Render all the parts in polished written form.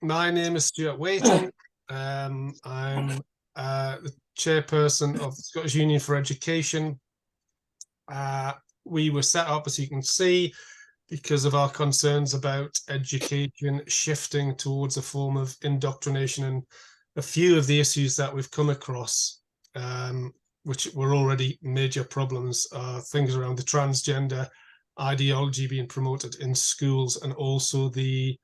My name is Stuart Waiton. I'm the chairperson of the Scottish Union for Education. We were set up, as you can see, because of our concerns about education shifting towards a form of indoctrination, and a few of the issues that we've come across, which were already major problems, are things around the transgender ideology being promoted in schools, and also the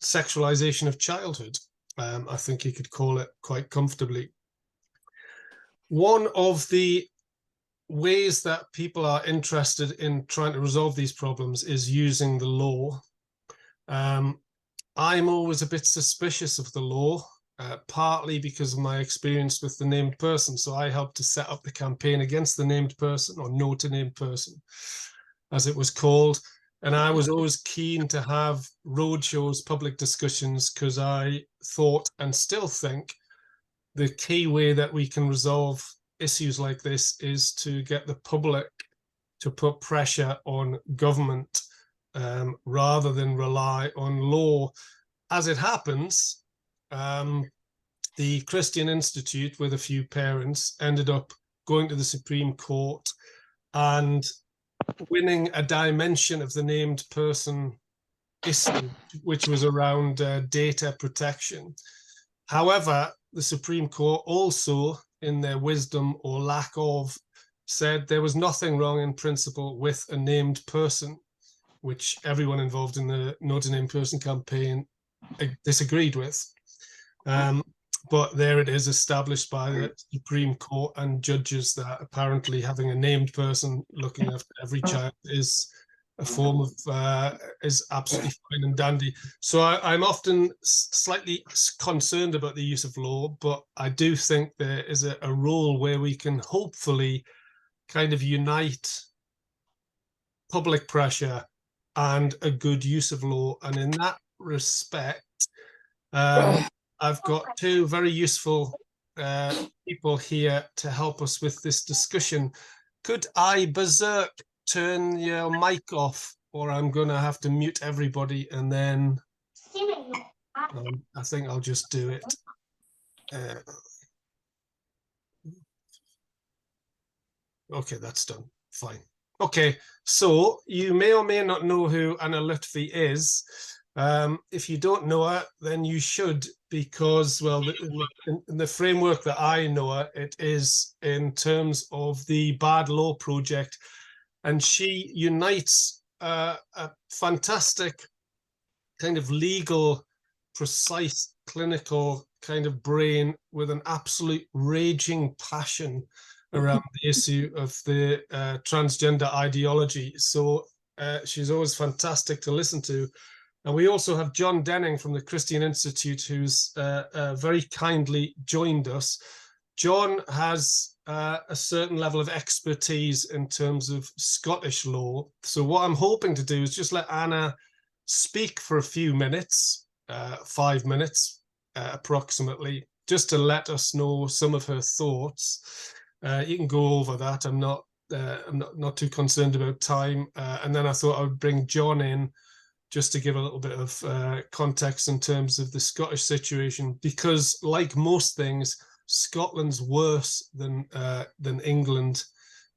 sexualization of childhood. I think you could call it quite comfortably. One of the ways that people are interested in trying to resolve these problems is using the law. I'm always a bit suspicious of the law, partly because of my experience with the named person. So I helped to set up the campaign against the named person, or no to named person, as it was called. And I was always keen to have roadshows, public discussions, because I thought, and still think, the key way that we can resolve issues like this is to get the public to put pressure on government, rather than rely on law. As it happens, the Christian Institute, with a few parents, ended up going to the Supreme Court and winning a dimension of the named person issue, which was around data protection. However, the Supreme Court also, in their wisdom or lack of, said there was nothing wrong in principle with a named person, which everyone involved in the No to Named Person campaign disagreed with. But there it is, established by the Supreme Court and judges, that apparently having a named person looking after every child is a form of, is absolutely fine and dandy. So I'm often slightly concerned about the use of law, but I do think there is a role where we can hopefully kind of unite public pressure and a good use of law. And in that respect, I've got two very useful people here to help us with this discussion. Could I, Berserk, turn your mic off, or I'm going to have to mute everybody, and then I think I'll just do it. Okay, that's done. Fine. Okay, so you may or may not know who Anna Lutfi is. If you don't know her, then you should, because, well, in the framework that I know her, it is in terms of the Bad Law Project, and she unites a fantastic kind of legal, precise, clinical kind of brain with an absolute raging passion around the issue of the transgender ideology. So she's always fantastic to listen to. And we also have John Denning from the Christian Institute, who's very kindly joined us. John has a certain level of expertise in terms of Scottish law. So what I'm hoping to do is just let Anna speak for a few minutes, 5 minutes approximately, just to let us know some of her thoughts. You can go over that. I'm not too concerned about time. And then I thought I would bring John in just to give a little bit of context in terms of the Scottish situation, because like most things, Scotland's worse than England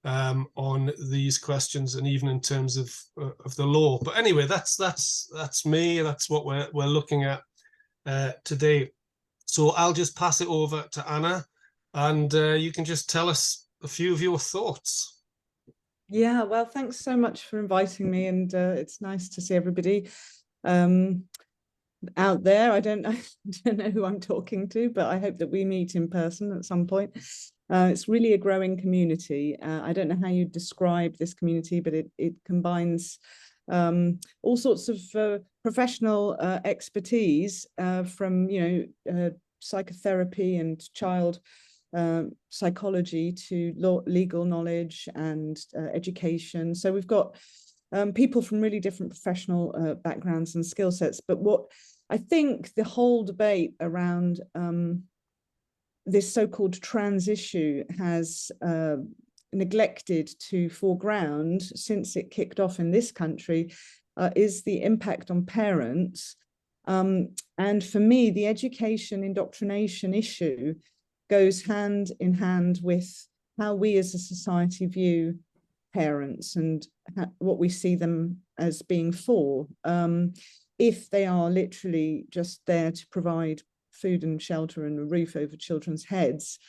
on these questions, and even in terms of the law. But anyway, that's me. That's what we're looking at today. So I'll just pass it over to Anna, and you can just tell us a few of your thoughts. Yeah, well, thanks so much for inviting me, and it's nice to see everybody out there. I don't know who I'm talking to, but I hope that we meet in person at some point. It's really a growing community. I don't know how you describe this community, but it combines all sorts of professional expertise, from psychotherapy and child psychology to legal knowledge and education. So we've got people from really different professional backgrounds and skill sets. But what I think the whole debate around this so-called trans issue has neglected to foreground since it kicked off in this country is the impact on parents And for me, the education indoctrination issue goes hand in hand with how we as a society view parents and what we see them as being for. If they are literally just there to provide food and shelter and a roof over children's heads,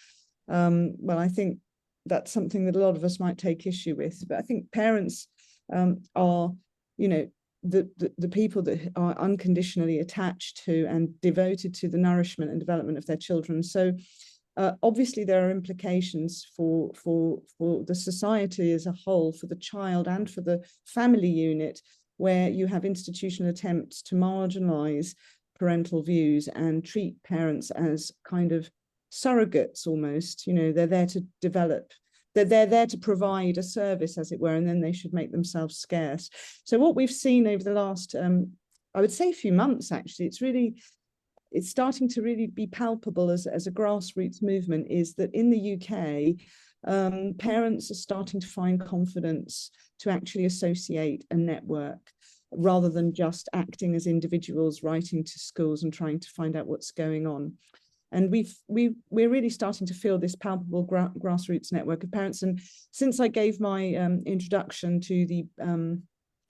well, I think that's something that a lot of us might take issue with. But I think parents are, you know, the people that are unconditionally attached to and devoted to the nourishment and development of their children. So obviously there are implications for the society as a whole, for the child and for the family unit, where you have institutional attempts to marginalize parental views and treat parents as kind of surrogates almost. You know, they're there to develop, they're there to provide a service, as it were, and then they should make themselves scarce. So what we've seen over the last, I would say, few months, actually, it's starting to really be palpable as a grassroots movement, is that in the UK, parents are starting to find confidence to actually associate a network rather than just acting as individuals, writing to schools and trying to find out what's going on. And we're really starting to feel this palpable grassroots network of parents. And since I gave my introduction to the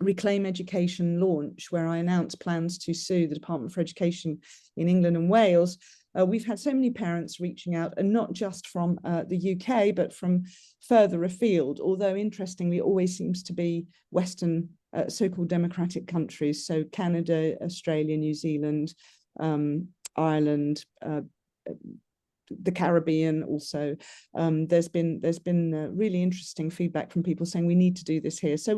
Reclaim Education launch, where I announced plans to sue the Department for Education in England and Wales, we've had so many parents reaching out, and not just from the UK, but from further afield, although interestingly, it always seems to be Western so-called democratic countries. So Canada, Australia, New Zealand, Ireland, the Caribbean also. There's been really interesting feedback from people saying we need to do this here. So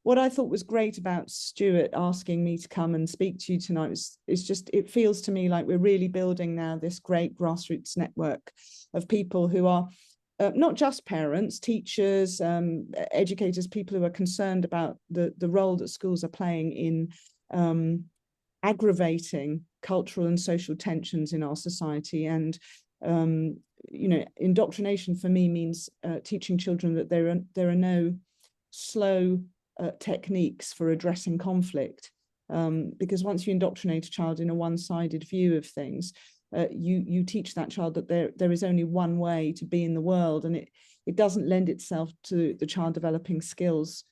what I thought was great about Stuart asking me to come and speak to you tonight is just, it feels to me like we're really building now this great grassroots network of people who are not just parents, teachers, educators, people who are concerned about the role that schools are playing in aggravating cultural and social tensions in our society. And you know, indoctrination for me means teaching children that there are no slow techniques for addressing conflict, because once you indoctrinate a child in a one-sided view of things, you teach that child that there is only one way to be in the world, and it doesn't lend itself to the child developing skills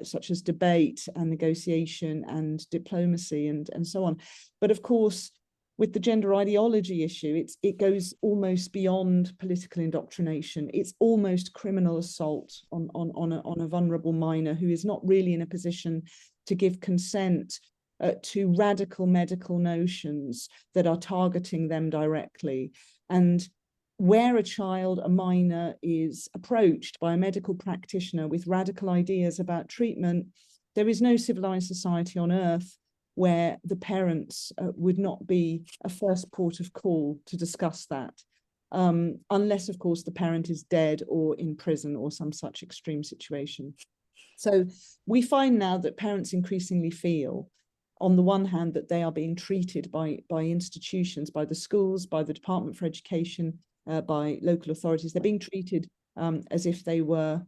such as debate and negotiation and diplomacy and so on. But of course, with the gender ideology issue, it goes almost beyond political indoctrination. It's almost criminal assault on a vulnerable minor who is not really in a position to give consent to radical medical notions that are targeting them directly. And where a child, a minor, is approached by a medical practitioner with radical ideas about treatment, there is no civilized society on earth where the parents would not be a first port of call to discuss that, unless, of course, the parent is dead or in prison or some such extreme situation. So we find now that parents increasingly feel, on the one hand, that they are being treated by institutions, by the schools, by the Department for Education, by local authorities. They're being treated as if they were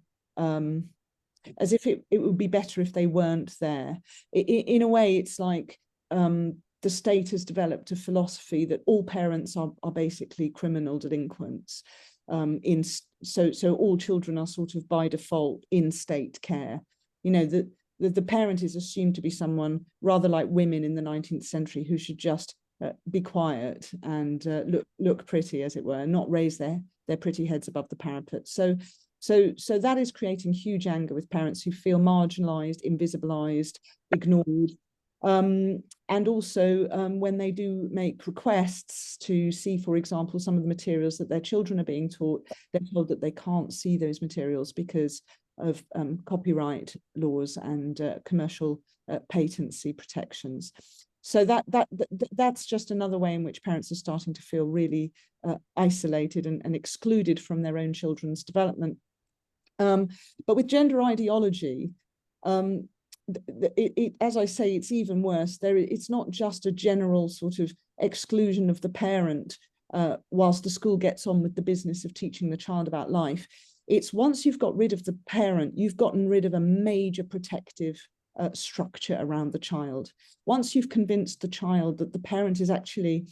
as if it would be better if they weren't there. In a way, it's like the state has developed a philosophy that all parents are basically criminal delinquents. So all children are sort of by default in state care. You know, the parent is assumed to be someone rather like women in the 19th century who should just be quiet and look pretty, as it were, and not raise their pretty heads above the parapet. So that is creating huge anger with parents who feel marginalized, invisibilized, ignored. And also when they do make requests to see, for example, some of the materials that their children are being taught, they're told that they can't see those materials because of copyright laws and commercial patency protections. So that's just another way in which parents are starting to feel really isolated and excluded from their own children's development. But with gender ideology, as I say, it's even worse. It's not just a general sort of exclusion of the parent whilst the school gets on with the business of teaching the child about life. It's once you've got rid of the parent, you've gotten rid of a major protective structure around the child. Once you've convinced the child that the parent is actually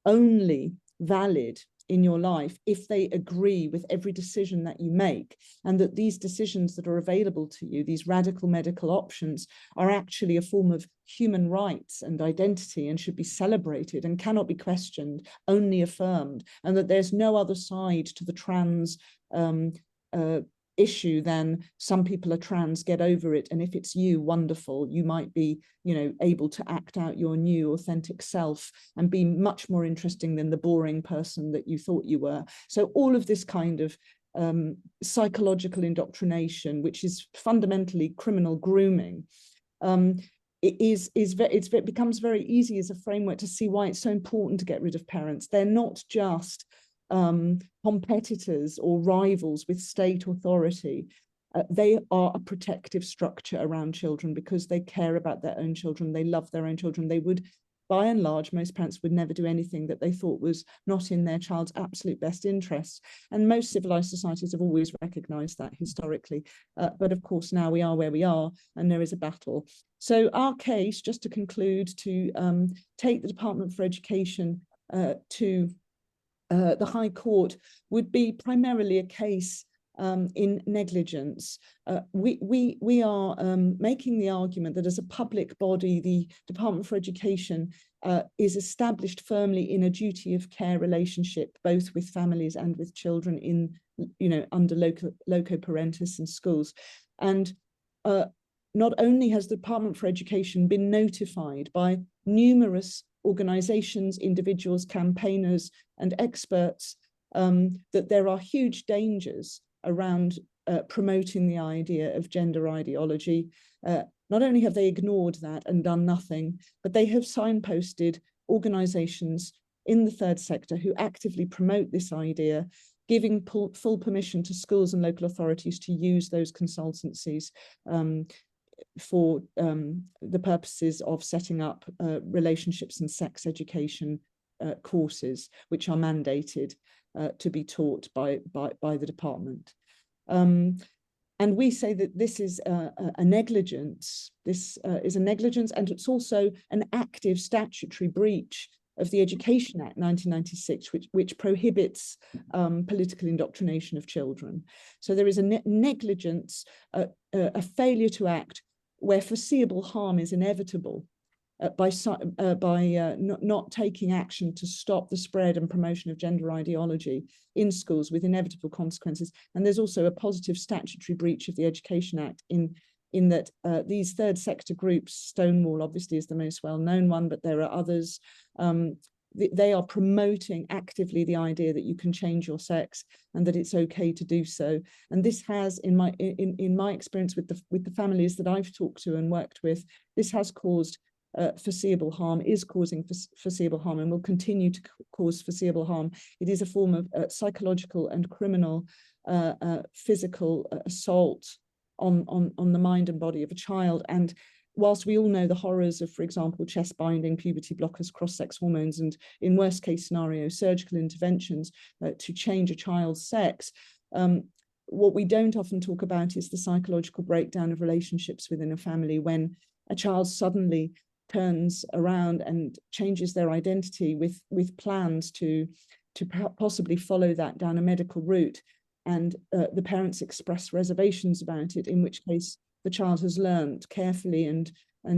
only valid in your life if they agree with every decision that you make, and that these decisions that are available to you, these radical medical options, are actually a form of human rights and identity and should be celebrated and cannot be questioned, only affirmed, and that there's no other side to the trans issue than some people are trans, get over it, and if it's you, wonderful, you might be, you know, able to act out your new authentic self and be much more interesting than the boring person that you thought you were. So all of this kind of psychological indoctrination, which is fundamentally criminal grooming, it becomes very easy as a framework to see why it's so important to get rid of parents. They're not just competitors or rivals with state authority. They are a protective structure around children because they care about their own children. They love their own children. They would, by and large, most parents would never do anything that they thought was not in their child's absolute best interests. And most civilized societies have always recognized that historically. But of course, now we are where we are and there is a battle. So our case, just to conclude, to take the Department for Education to the High Court, would be primarily a case in negligence. We are making the argument that as a public body, the Department for Education is established firmly in a duty of care relationship, both with families and with children in, you know, under loco parentis in schools. And not only has the Department for Education been notified by numerous organizations, individuals, campaigners, and experts that there are huge dangers around promoting the idea of gender ideology. Not only have they ignored that and done nothing, but they have signposted organizations in the third sector who actively promote this idea, giving full permission to schools and local authorities to use those consultancies for the purposes of setting up relationships and sex education courses, which are mandated to be taught by the department. And we say that this is a negligence. This is a negligence, and it's also an active statutory breach of the Education Act 1996, which prohibits political indoctrination of children. So there is a negligence, a failure to act where foreseeable harm is inevitable by not taking action to stop the spread and promotion of gender ideology in schools with inevitable consequences. And there's also a positive statutory breach of the Education Act in that these third sector groups, Stonewall obviously is the most well-known one, but there are others. They are promoting actively the idea that you can change your sex and that it's okay to do so. And this has, in my experience with the families that I've talked to and worked with, this has caused foreseeable harm, is causing foreseeable harm, and will continue to cause foreseeable harm. It is a form of psychological and criminal physical assault on the mind and body of a child. And whilst we all know the horrors of, for example, chest binding, puberty blockers, cross-sex hormones, and in worst case scenario, surgical interventions to change a child's sex, what we don't often talk about is the psychological breakdown of relationships within a family when a child suddenly turns around and changes their identity with plans to possibly follow that down a medical route, and the parents express reservations about it, in which case the child has learned carefully and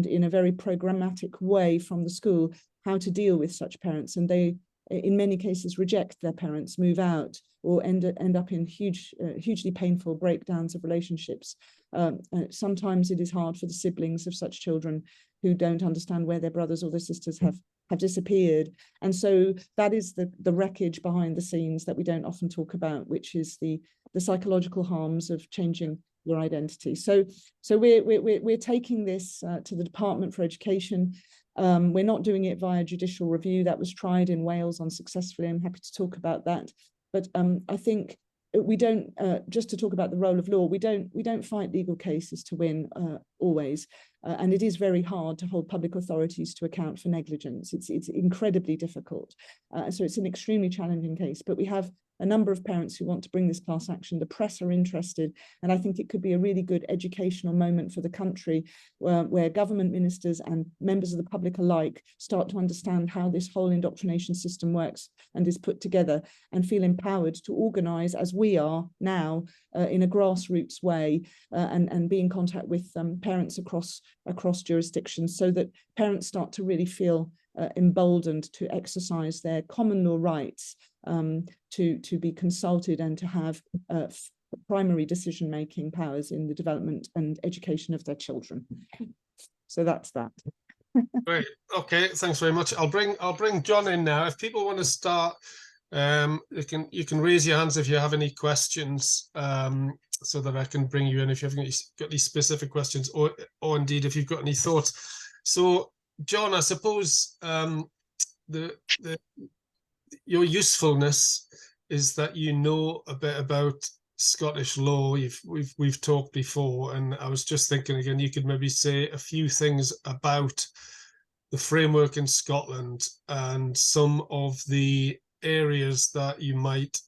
in a very programmatic way from the school how to deal with such parents, and they in many cases reject their parents, move out, or end up in hugely painful breakdowns of relationships. Sometimes it is hard for the siblings of such children who don't understand where their brothers or their sisters have disappeared. And so that is the wreckage behind the scenes that we don't often talk about, which is the psychological harms of changing your identity. So we're taking this to the Department for Education. We're not doing it via judicial review. That was tried in Wales unsuccessfully. I'm happy to talk about that. But I think we don't, just to talk about the role of law, we don't fight legal cases to win always. And it is very hard to hold public authorities to account for negligence. It's incredibly difficult. So it's an extremely challenging case, but we have a number of parents who want to bring this class action. The press are interested, and I think it could be a really good educational moment for the country where government ministers and members of the public alike start to understand how this whole indoctrination system works and is put together, and feel empowered to organise, as we are now, in a grassroots way, and be in contact with parents across jurisdictions, so that parents start to really feel emboldened to exercise their common law rights, to be consulted and to have primary decision-making powers in the development and education of their children. So that's that. Great. Okay, thanks very much. I'll bring John in now. If people want to start, you can raise your hands if you have any questions, so that I can bring you in if you've got any specific questions, or indeed if you've got any thoughts. So, John, I suppose your usefulness is that you know a bit about Scottish law. We've talked before, and I was just thinking again, you could maybe say a few things about the framework in Scotland and some of the areas that you might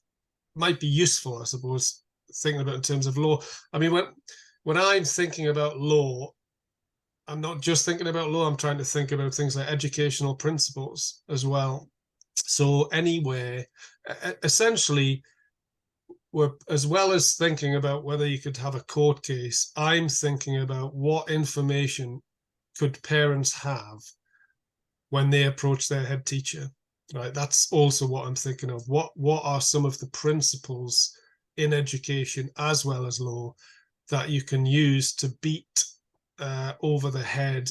be useful, I suppose, thinking about in terms of law. I mean, when I'm thinking about law, I'm not just thinking about law, I'm trying to think about things like educational principles as well. So anyway, essentially, as well as thinking about whether you could have a court case, I'm thinking about what information could parents have when they approach their head teacher, right? That's also what I'm thinking of. What are some of the principles in education as well as law that you can use to beat over the head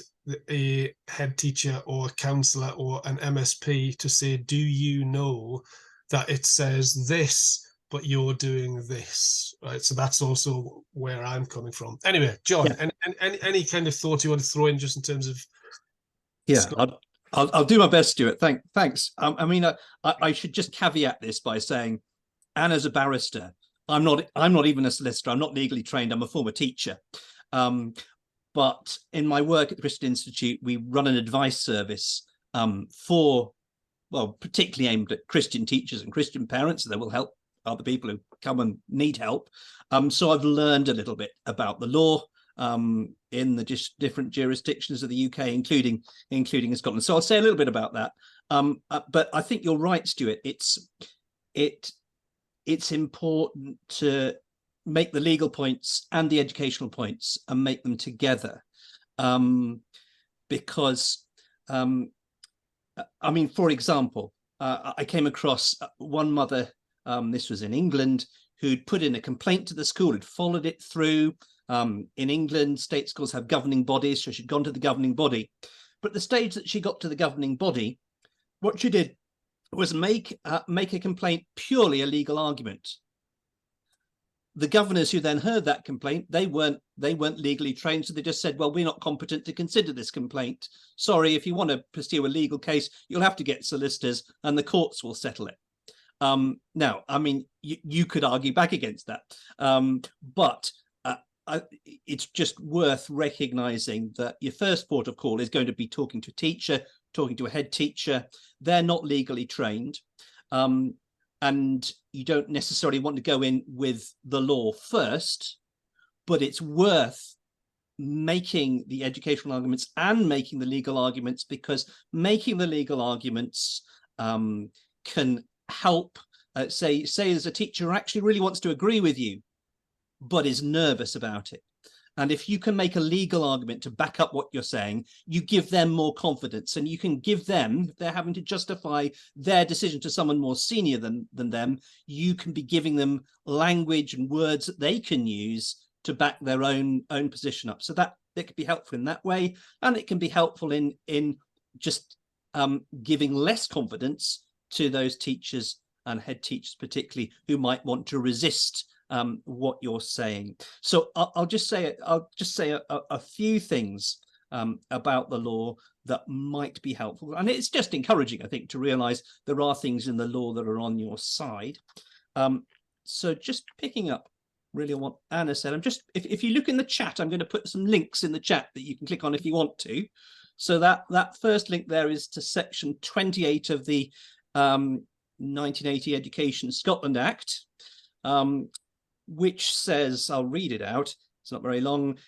a head teacher or a counsellor or an MSP to say, do you know that it says this, but you're doing this, right? So that's also where I'm coming from. Anyway, John, yeah. any kind of thoughts you want to throw in just in terms of? Yeah, I'll do my best, Stuart. Thanks. I mean, I should just caveat this by saying, Anna's a barrister. I'm not even a solicitor. I'm not legally trained. I'm a former teacher. But in my work at the Christian Institute, we run an advice service particularly aimed at Christian teachers and Christian parents that will help other people who come and need help. So I've learned a little bit about the law in the different jurisdictions of the UK, including in Scotland. So I'll say a little bit about that. But I think you're right, Stuart. It's important to make the legal points and the educational points and make them together, because I mean, for example, I came across one mother, this was in England, who'd put in a complaint to the school, had followed it through. In England, state schools have governing bodies, so she'd gone to the governing body. But the stage that she got to the governing body, what she did was make a complaint purely a legal argument. The governors who then heard that complaint, they weren't legally trained, so they just said, well, we're not competent to consider this complaint. Sorry, if you want to pursue a legal case, you'll have to get solicitors and the courts will settle it. Now, I mean, you could argue back against that, but it's just worth recognizing that your first port of call is going to be talking to a teacher, talking to a head teacher. They're not legally trained. And you don't necessarily want to go in with the law first, but it's worth making the educational arguments and making the legal arguments, because making the legal arguments can help, say as a teacher who actually really wants to agree with you, but is nervous about it. And if you can make a legal argument to back up what you're saying, you give them more confidence, and you can give them, if they're having to justify their decision to someone more senior than them, you can be giving them language and words that they can use to back their own position up. So that it could be helpful in that way, and it can be helpful in just giving less confidence to those teachers and head teachers, particularly, who might want to resist what you're saying. So I'll just say a few things about the law that might be helpful, and it's just encouraging, I think, to realize there are things in the law that are on your side. So just picking up really on what Anna said, I'm just, if you look in the chat, I'm going to put some links in the chat that you can click on if you want to. So that first link there is to section 28 of the 1980 Education Scotland Act, which says, I'll read it out, it's not very long,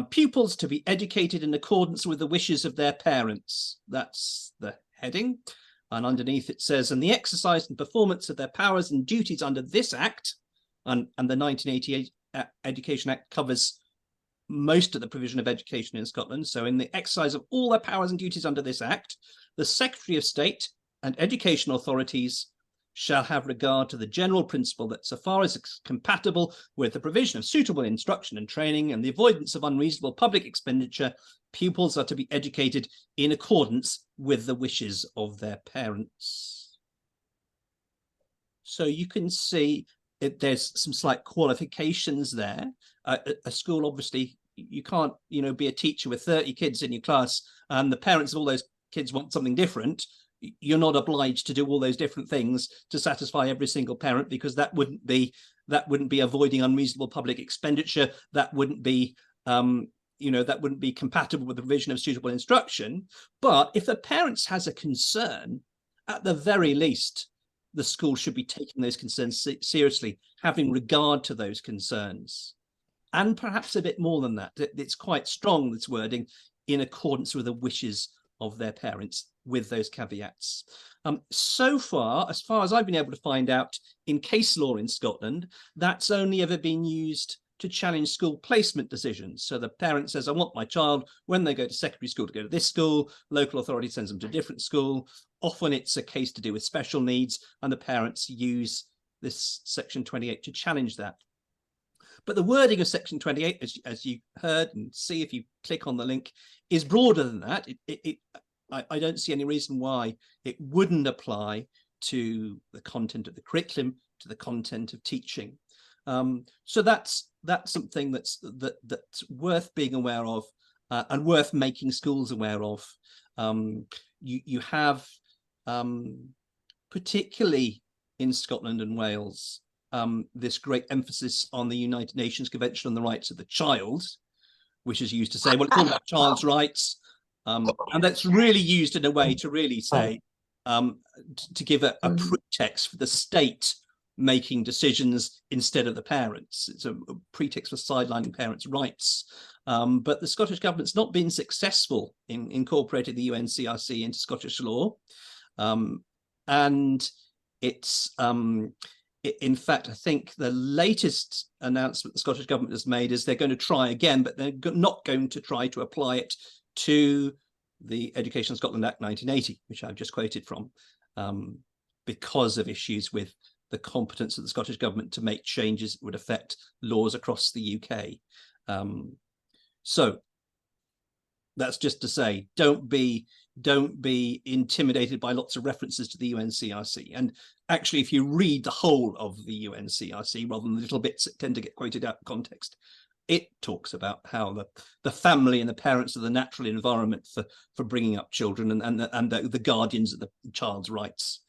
pupils to be educated in accordance with the wishes of their parents. That's the heading. And underneath it says, and the exercise and performance of their powers and duties under this Act, and the 1988 Education Act covers most of the provision of education in Scotland. So in the exercise of all their powers and duties under this Act, the Secretary of State and education authorities shall have regard to the general principle that so far as it's compatible with the provision of suitable instruction and training and the avoidance of unreasonable public expenditure, pupils are to be educated in accordance with the wishes of their parents. So you can see there's some slight qualifications there. A school, obviously, you can't, be a teacher with 30 kids in your class and the parents of all those kids want something different. You're not obliged to do all those different things to satisfy every single parent, because that wouldn't be avoiding unreasonable public expenditure. That wouldn't be that wouldn't be compatible with the provision of suitable instruction. But if the parents has a concern, at the very least, the school should be taking those concerns seriously, having regard to those concerns. And perhaps a bit more than that. It's quite strong, this wording, in accordance with the wishes of their parents, with those caveats. So far as I've been able to find out in case law in Scotland, that's only ever been used to challenge school placement decisions. So the parent says, I want my child, when they go to secondary school, to go to this school, local authority sends them to a different school. Often it's a case to do with special needs, and the parents use this Section 28 to challenge that. But the wording of Section 28, as you heard and see if you click on the link, is broader than that. I don't see any reason why it wouldn't apply to the content of the curriculum, to the content of teaching. So that's something that's worth being aware of, and worth making schools aware of. You have, particularly in Scotland and Wales, this great emphasis on the United Nations Convention on the Rights of the Child, which is used to say, well, it's all about child's rights. And that's really used in a way to really say, to give a pretext for the state making decisions instead of the parents. It's a pretext for sidelining parents' rights. But the Scottish government's not been successful in incorporating the UNCRC into Scottish law. And it's, in fact, I think the latest announcement the Scottish government has made is they're going to try again, but they're not going to try to apply it to the Education Scotland Act 1980, which I've just quoted from, because of issues with the competence of the Scottish government to make changes that would affect laws across the UK. So that's just to say, don't be intimidated by lots of references to the UNCRC. And actually, if you read the whole of the UNCRC rather than the little bits that tend to get quoted out of context, it talks about how the family and the parents are the natural environment for bringing up children, and the guardians of the child's rights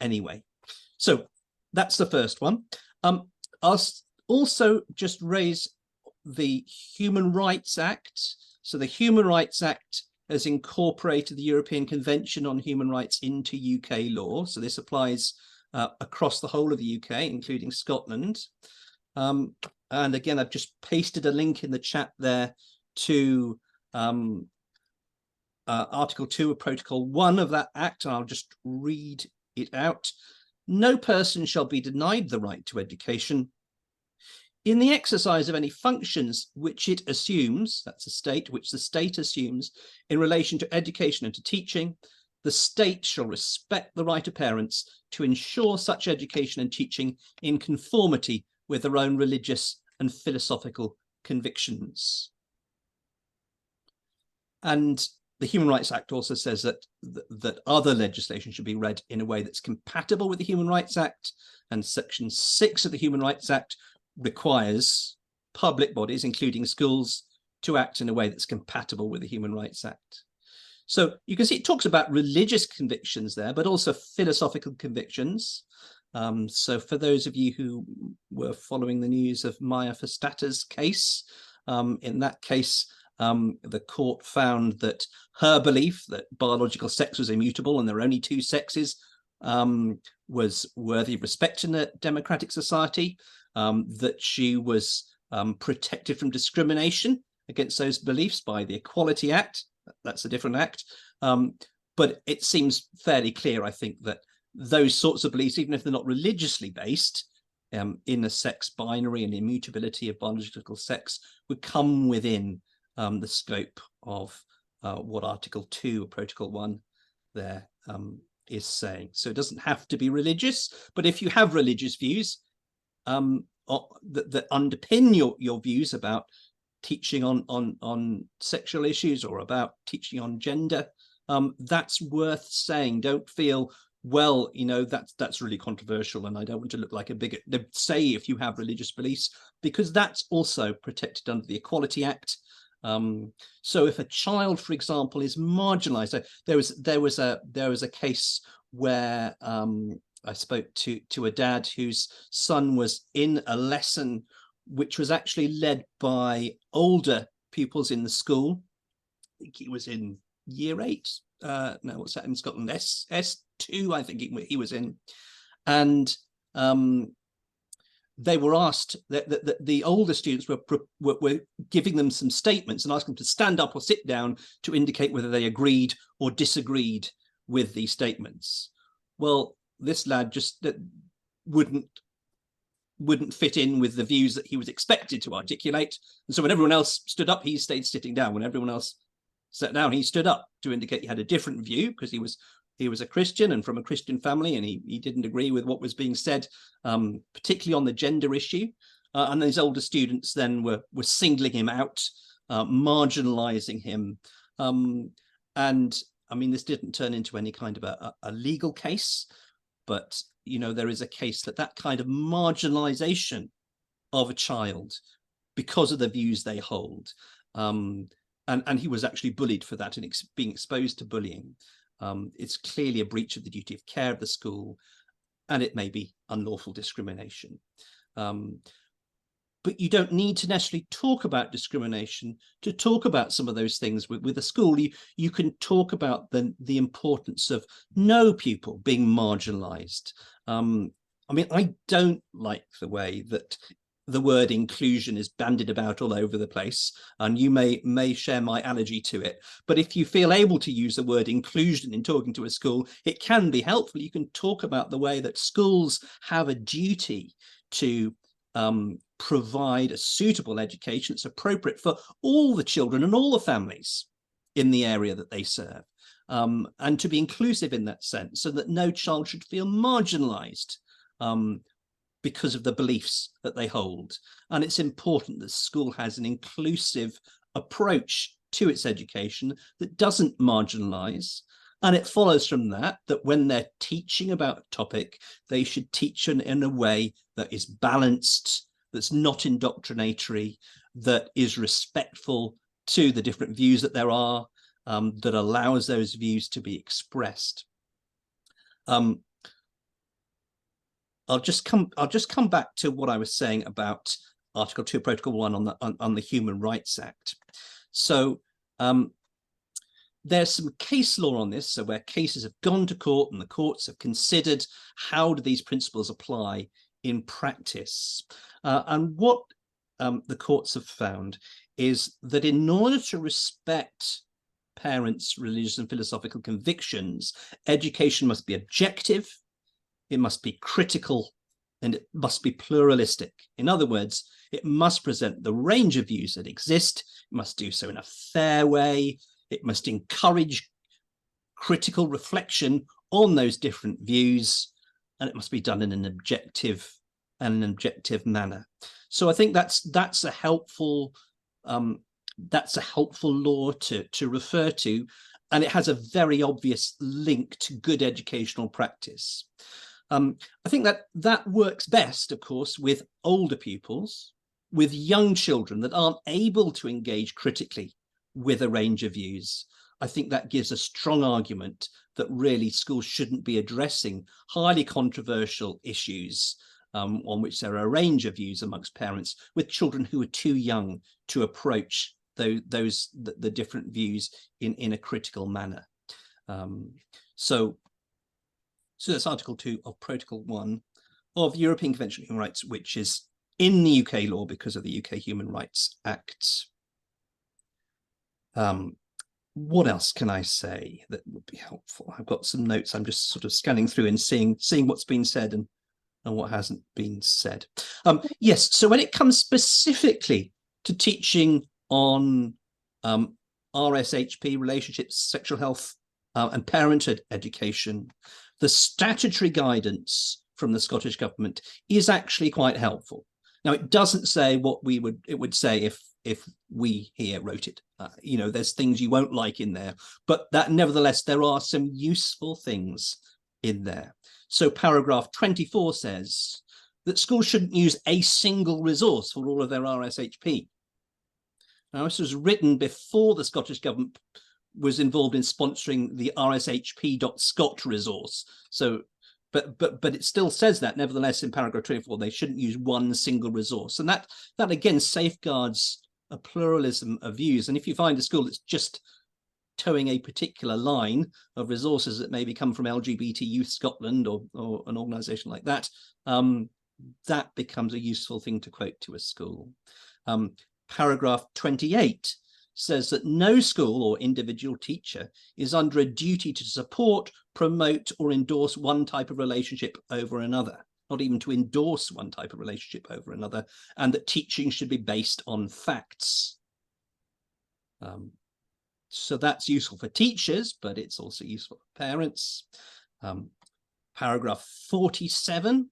anyway. So that's the first one. I'll also just raise the Human Rights Act. So the Human Rights Act has incorporated the European Convention on Human Rights into UK law. So this applies across the whole of the UK, including Scotland. And again, I've just pasted a link in the chat there to Article 2 of Protocol 1 of that Act, and I'll just read it out. No person shall be denied the right to education in the exercise of any functions which it assumes, that's a state, which the state assumes in relation to education and to teaching. The state shall respect the right of parents to ensure such education and teaching in conformity with their own religious and philosophical convictions. And the Human Rights Act also says that other legislation should be read in a way that's compatible with the Human Rights Act. And Section 6 of the Human Rights Act requires public bodies, including schools, to act in a way that's compatible with the Human Rights Act. So you can see it talks about religious convictions there, but also philosophical convictions. So for those of you who were following the news of Maya Forstata's case, in that case, the court found that her belief that biological sex was immutable and there are only two sexes was worthy of respect in a democratic society, that she was protected from discrimination against those beliefs by the Equality Act. That's a different act. But it seems fairly clear, I think, that those sorts of beliefs, even if they're not religiously based, in the sex binary and immutability of biological sex, would come within the scope of what Article 2 of Protocol 1 there is saying. So it doesn't have to be religious, but if you have religious views that underpin your views about teaching on sexual issues or about teaching on gender, that's worth saying. Don't feel, well, you know, that's really controversial and I don't want to look like a bigot. Say if you have religious beliefs, because that's also protected under the Equality Act. So if a child, for example, is marginalized, there was a case where I spoke to a dad whose son was in a lesson which was actually led by older pupils in the school. I think he was in year 8. No, what's that in Scotland? S2, I think he was in. And they were asked, that the older students were giving them some statements and asking them to stand up or sit down to indicate whether they agreed or disagreed with these statements. Well, this lad just wouldn't fit in with the views that he was expected to articulate. And so when everyone else stood up, he stayed sitting down. When everyone else sat down, he stood up to indicate he had a different view, because he was a Christian and from a Christian family, and he didn't agree with what was being said, particularly on the gender issue. And these older students then were singling him out, marginalizing him. And I mean, this didn't turn into any kind of a legal case, but you know, there is a case that kind of marginalization of a child because of the views they hold, and he was actually bullied for that and being exposed to bullying. It's clearly a breach of the duty of care of the school, and it may be unlawful discrimination. But you don't need to necessarily talk about discrimination to talk about some of those things with a school. You can talk about the importance of no pupil being marginalized. I mean, I don't like the way that the word inclusion is bandied about all over the place, and you may share my allergy to it. But if you feel able to use the word inclusion in talking to a school, it can be helpful. You can talk about the way that schools have a duty to provide a suitable education that's appropriate for all the children and all the families in the area that they serve, and to be inclusive in that sense, so that no child should feel marginalized because of the beliefs that they hold. And it's important that school has an inclusive approach to its education that doesn't marginalize. And it follows from that when they're teaching about a topic, they should teach in a way that is balanced, that's not indoctrinatory, that is respectful to the different views that there are, that allows those views to be expressed. I'll just come back to what I was saying about Article 2, Protocol 1 on the Human Rights Act. So there's some case law on this, so where cases have gone to court and the courts have considered how do these principles apply in practice. And what the courts have found is that in order to respect parents' religious and philosophical convictions, education must be objective, it must be critical, and it must be pluralistic. In other words, it must present the range of views that exist, it must do so in a fair way, it must encourage critical reflection on those different views, and it must be done in an objective manner. So I think that's a helpful law to refer to, and it has a very obvious link to good educational practice. I think that works best, of course, with older pupils, with young children that aren't able to engage critically with a range of views. I think that gives a strong argument that really schools shouldn't be addressing highly controversial issues on which there are a range of views amongst parents, with children who are too young to approach the different views in a critical manner. So So that's Article 2 of Protocol 1 of the European Convention on Human Rights, which is in the UK law because of the UK Human Rights Act. What else can I say that would be helpful? I've got some notes. I'm just sort of scanning through and seeing what's been said and what hasn't been said. Yes, so when it comes specifically to teaching on RSHP, relationships, sexual health, and parenthood education, the statutory guidance from the Scottish Government is actually quite helpful. Now, it doesn't say what it would say if we here wrote it. You know, there's things you won't like in there, but that nevertheless, there are some useful things in there. So paragraph 24 says that schools shouldn't use a single resource for all of their RSHP. Now, this was written before the Scottish Government was involved in sponsoring the RSHP.Scot resource. So, but it still says that, nevertheless, in paragraph 24, they shouldn't use one single resource. And that again safeguards a pluralism of views. And if you find a school that's just towing a particular line of resources that maybe come from LGBT Youth Scotland or an organisation like that, that becomes a useful thing to quote to a school. Paragraph 28 says that no school or individual teacher is under a duty to support, promote, or endorse one type of relationship over another, not even to endorse one type of relationship over another, and that teaching should be based on facts. So that's useful for teachers, but it's also useful for parents. Paragraph 47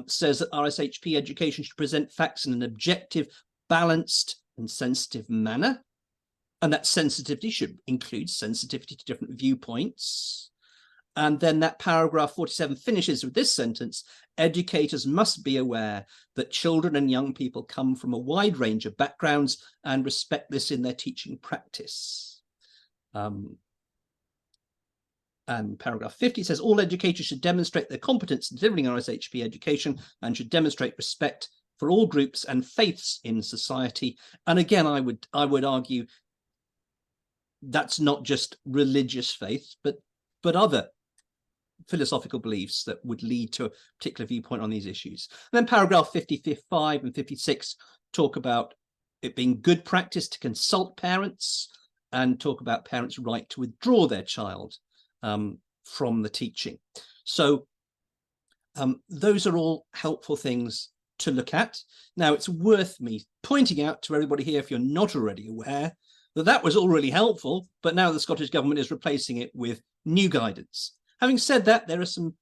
says that RSHP education should present facts in an objective, balanced, and sensitive manner. And that sensitivity should include sensitivity to different viewpoints. And then that paragraph 47 finishes with this sentence: educators must be aware that children and young people come from a wide range of backgrounds and respect this in their teaching practice. And paragraph 50 says all educators should demonstrate their competence in delivering RSHP education and should demonstrate respect for all groups and faiths in society. And again, I would argue that's not just religious faith, but other philosophical beliefs that would lead to a particular viewpoint on these issues. And then paragraph 55 and 56 talk about it being good practice to consult parents and talk about parents' right to withdraw their child from the teaching. So those are all helpful things to look at. Now, it's worth me pointing out to everybody here, if you're not already aware, that was all really helpful, but now the Scottish Government is replacing it with new guidance. Having said that, there's some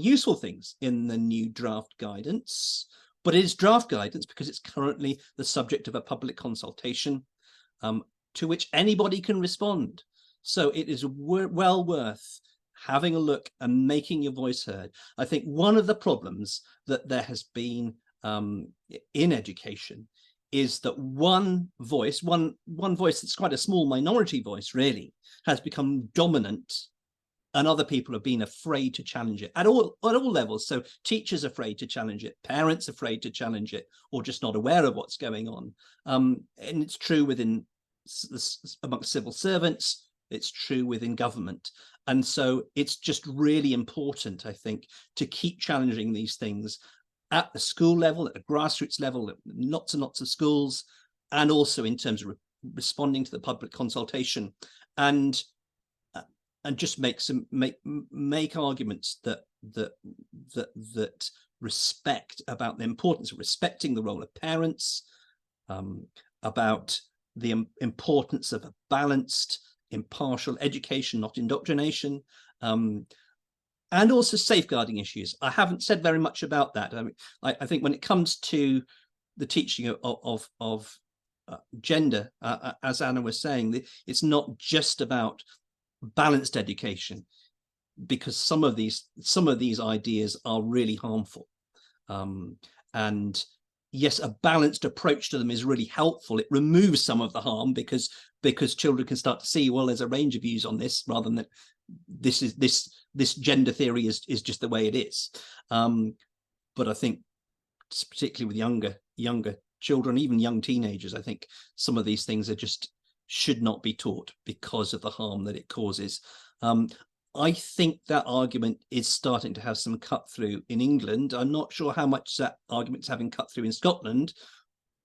useful things in the new draft guidance, but it is draft guidance because it's currently the subject of a public consultation to which anybody can respond. So it is well worth having a look and making your voice heard. I think one of the problems that there has been in education is that one voice that's quite a small minority voice really has become dominant, and other people have been afraid to challenge it at all levels. So teachers afraid to challenge it, parents afraid to challenge it, or just not aware of what's going on. And it's true amongst civil servants, it's true within government. And so it's just really important, I think, to keep challenging these things at the school level, at the grassroots level, at lots and lots of schools, and also in terms of responding to the public consultation, and just make arguments that respect about the importance of respecting the role of parents, about the importance of a balanced, impartial education, not indoctrination, and also safeguarding issues. I haven't said very much about that. I mean, I think when it comes to the teaching of gender, as Anna was saying, it's not just about balanced education, because some of these ideas are really harmful. And yes, a balanced approach to them is really helpful. It removes some of the harm because children can start to see, well, there's a range of views on this, rather than that this gender theory is just the way it is. But I think particularly with younger children, even young teenagers, I think some of these things should not be taught because of the harm that it causes. I think that argument is starting to have some cut through in England. I'm not sure how much that argument's having cut through in Scotland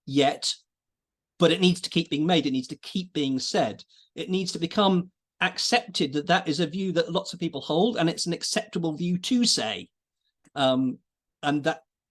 yet, but it needs to keep being made. It needs to keep being said. It needs to become accepted that that is a view that lots of people hold, and it's an acceptable view to say. And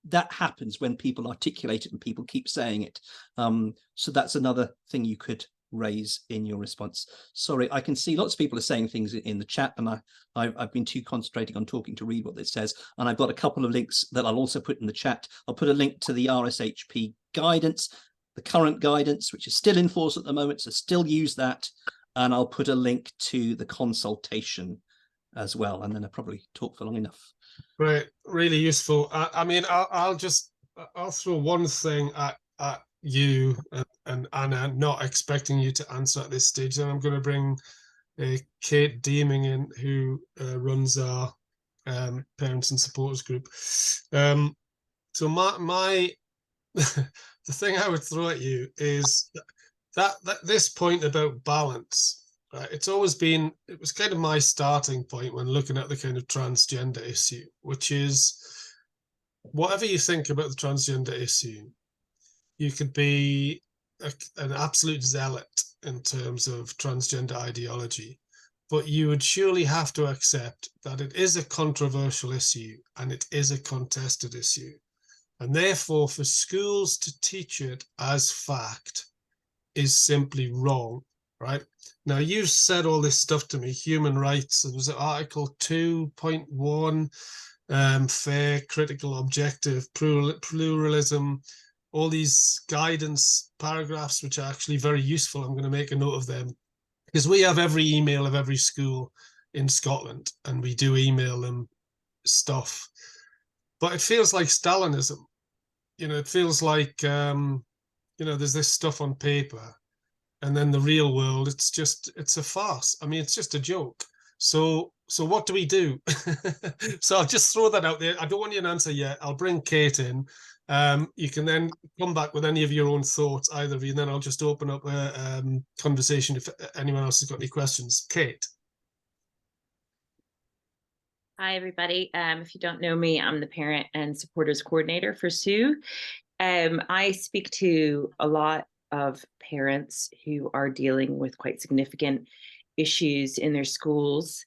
that happens when people articulate it and people keep saying it. So that's another thing you could raise in your response. Sorry, I can see lots of people are saying things in the chat, and I've been too concentrating on talking to read what it says. And I've got a couple of links that I'll also put in the chat. I'll put a link to the RSHP guidance, the current guidance, which is still in force at the moment, so still use that. And I'll put a link to the consultation as well. And then I probably talked for long enough. Great, really useful. I mean, I'll throw one thing at you and Anna, not expecting you to answer at this stage. Then I'm going to bring Kate Deeming in, who runs our parents and supporters group. So my the thing I would throw at you is that this point about balance. It's always been, it was kind of my starting point when looking at the kind of transgender issue, which is whatever you think about the transgender issue, you could be an absolute zealot in terms of transgender ideology, but you would surely have to accept that it is a controversial issue and it is a contested issue. And therefore, for schools to teach it as fact is simply wrong, right? Now, you've said all this stuff to me, human rights, and was it Article 2.1, fair, critical, objective, pluralism, all these guidance paragraphs, which are actually very useful. I'm going to make a note of them, because we have every email of every school in Scotland, and we do email them stuff. But it feels like Stalinism. You know, it feels like, you know, there's this stuff on paper, and then the real world, it's a farce. I mean, it's just a joke. So what do we do? So I'll just throw that out there. I don't want you an answer yet. I'll bring Kate in. You can then come back with any of your own thoughts, either of you, and then I'll just open up a conversation if anyone else has got any questions. Kate. Hi, everybody. If you don't know me, I'm the Parent and Supporters Coordinator for SUE. I speak to a lot of parents who are dealing with quite significant issues in their schools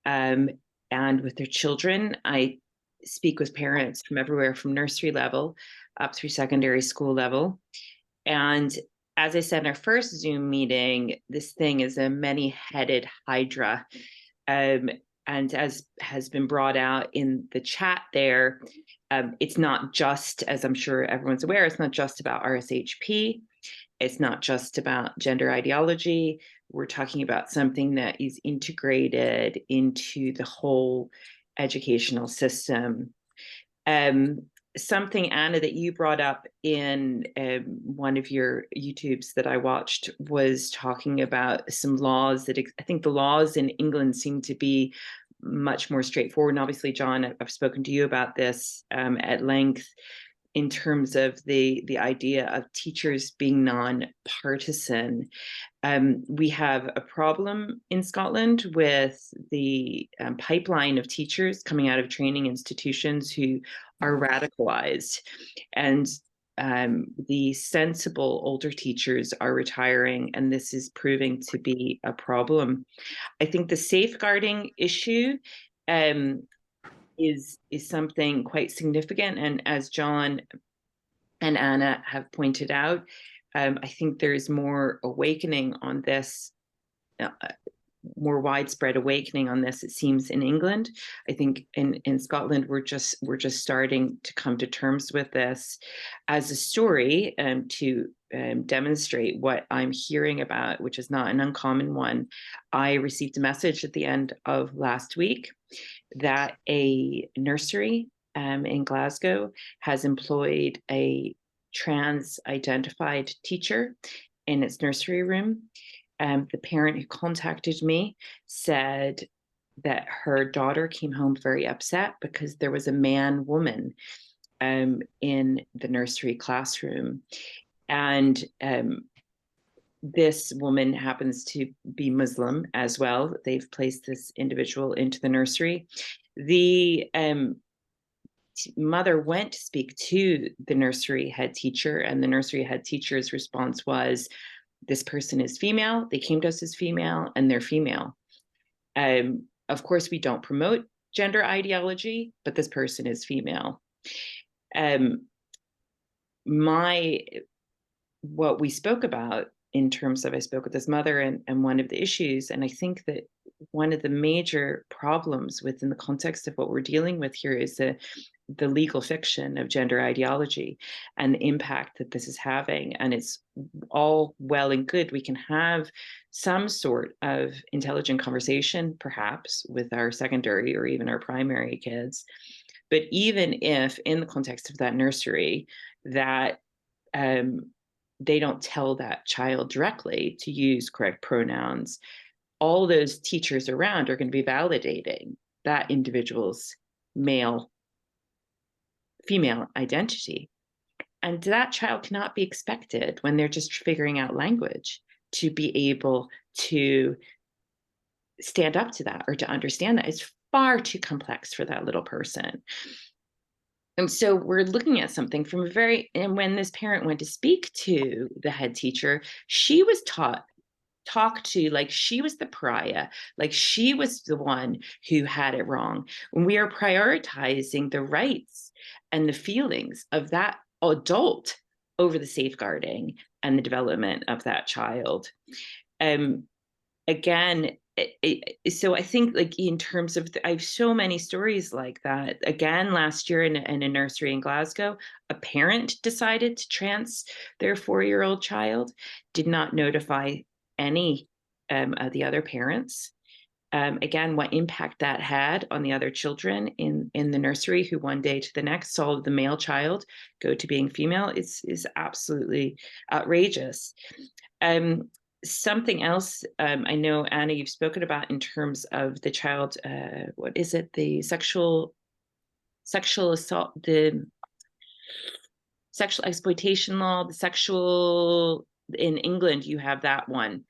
and with their children. I speak with parents from everywhere, from nursery level up through secondary school level. And as I said in our first Zoom meeting, this thing is a many-headed hydra. And as has been brought out in the chat there, it's not just, as I'm sure everyone's aware, it's not just about RSHP. It's not just about gender ideology. We're talking about something that is integrated into the whole educational system. Something, Anna, that you brought up in one of your YouTubes that I watched was talking about some laws that I think the laws in England seem to be much more straightforward. And obviously, John, I've spoken to you about this at length in terms of the idea of teachers being non-partisan. We have a problem in Scotland with the pipeline of teachers coming out of training institutions who are radicalized, and the sensible older teachers are retiring, and this is proving to be a problem. I think the safeguarding issue is something quite significant, and as John and Anna have pointed out, I think there's more awakening on this, more widespread awakening on this, it seems, in England. I think in Scotland we're just starting to come to terms with this as a story to demonstrate what I'm hearing about, which is not an uncommon one. I received a message at the end of last week that a nursery in Glasgow has employed a trans-identified teacher in its nursery room. The parent who contacted me said that her daughter came home very upset because there was a man-woman in the nursery classroom. And this woman happens to be Muslim as well. They've placed this individual into the nursery. The mother went to speak to the nursery head teacher, and the nursery head teacher's response was, this person is female, they came to us as female, and they're female. Of course, we don't promote gender ideology, but this person is female. What we spoke about in terms of, I spoke with this mother, and one of the issues, and I think that one of the major problems within the context of what we're dealing with here is the legal fiction of gender ideology and the impact that this is having. And it's all well and good. We can have some sort of intelligent conversation, perhaps, with our secondary or even our primary kids. But even if in the context of that nursery, that they don't tell that child directly to use correct pronouns, all those teachers around are going to be validating that individual's male-female identity. And that child cannot be expected, when they're just figuring out language, to be able to stand up to that or to understand that. It's far too complex for that little person. And so we're looking at something from a very, and when this parent went to speak to the head teacher, she was talked to like she was the pariah, like she was the one who had it wrong. When we are prioritizing the rights and the feelings of that adult over the safeguarding and the development of that child. Again, so I think, like, in terms of, I have so many stories like that. Again, last year in a nursery in Glasgow, a parent decided to trans their 4-year-old child, did not notify any of the other parents. Again, what impact that had on the other children in the nursery, who one day to the next saw the male child go to being female, is absolutely outrageous. Something else, I know, Anna, you've spoken about in terms of the child, what is it, the sexual assault, the sexual exploitation law, in England, you have that one.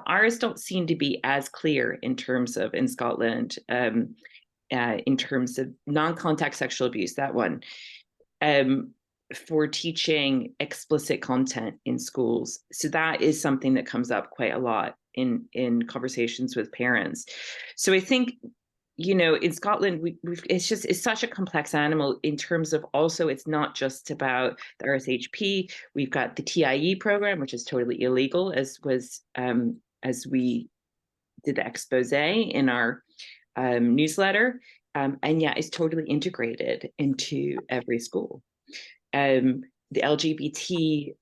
Ours don't seem to be as clear in terms of, in Scotland, in terms of non-contact sexual abuse, that one, for teaching explicit content in schools. So that is something that comes up quite a lot in conversations with parents. So I think, you know, in Scotland, it's such a complex animal in terms of, also, it's not just about the RSHP. We've got the TIE program, which is totally illegal, as we did the expose in our newsletter, and yet it's totally integrated into every school. The LGBT,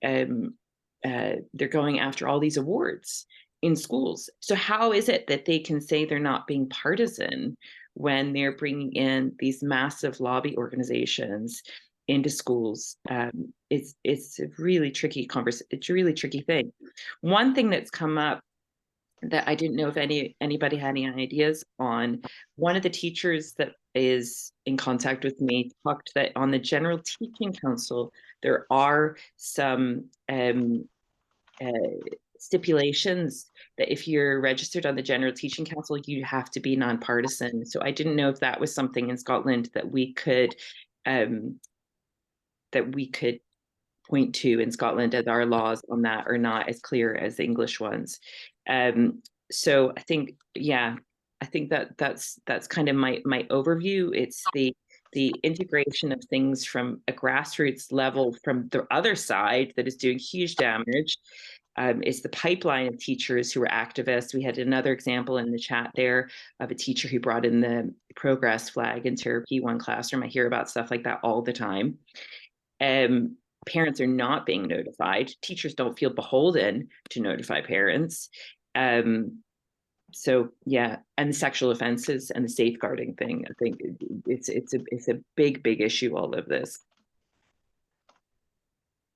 they're going after all these awards in schools. So how is it that they can say they're not being partisan when they're bringing in these massive lobby organizations into schools? It's a really tricky it's a really tricky thing. One thing that's come up that I didn't know if anybody had any ideas on, one of the teachers that is in contact with me talked that on the General Teaching Council, there are some stipulations that if you're registered on the General Teaching Council, you have to be nonpartisan. So I didn't know if that was something in Scotland that we could point to in Scotland, as our laws on that are not as clear as the English ones. So I think, I think that's kind of my overview. It's the integration of things from a grassroots level from the other side that is doing huge damage. It's the pipeline of teachers who are activists. We had another example in the chat there of a teacher who brought in the progress flag into her P1 classroom. I hear about stuff like that all the time. Parents are not being notified. Teachers don't feel beholden to notify parents. So yeah, and the sexual offenses and the safeguarding thing, I think it's a big issue, all of this.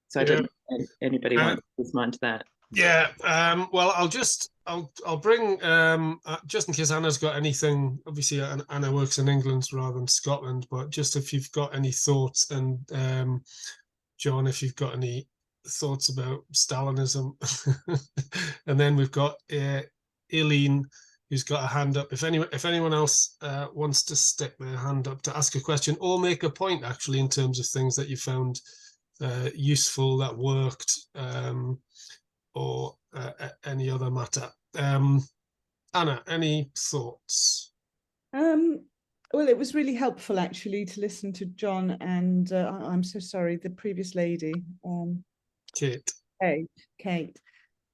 So I don't know if anybody wants to respond to that. Yeah, well, I'll bring, just in case Anna's got anything, obviously Anna works in England rather than Scotland, but just if you've got any thoughts, and John, if you've got any thoughts about Stalinism. And then we've got Eileen, who's got a hand up. If anyone else wants to stick their hand up to ask a question or make a point, actually, in terms of things that you found useful, that worked, or any other matter. Anna, any thoughts? Well, it was really helpful actually to listen to John and I'm so sorry, the previous lady. Kate. Kate.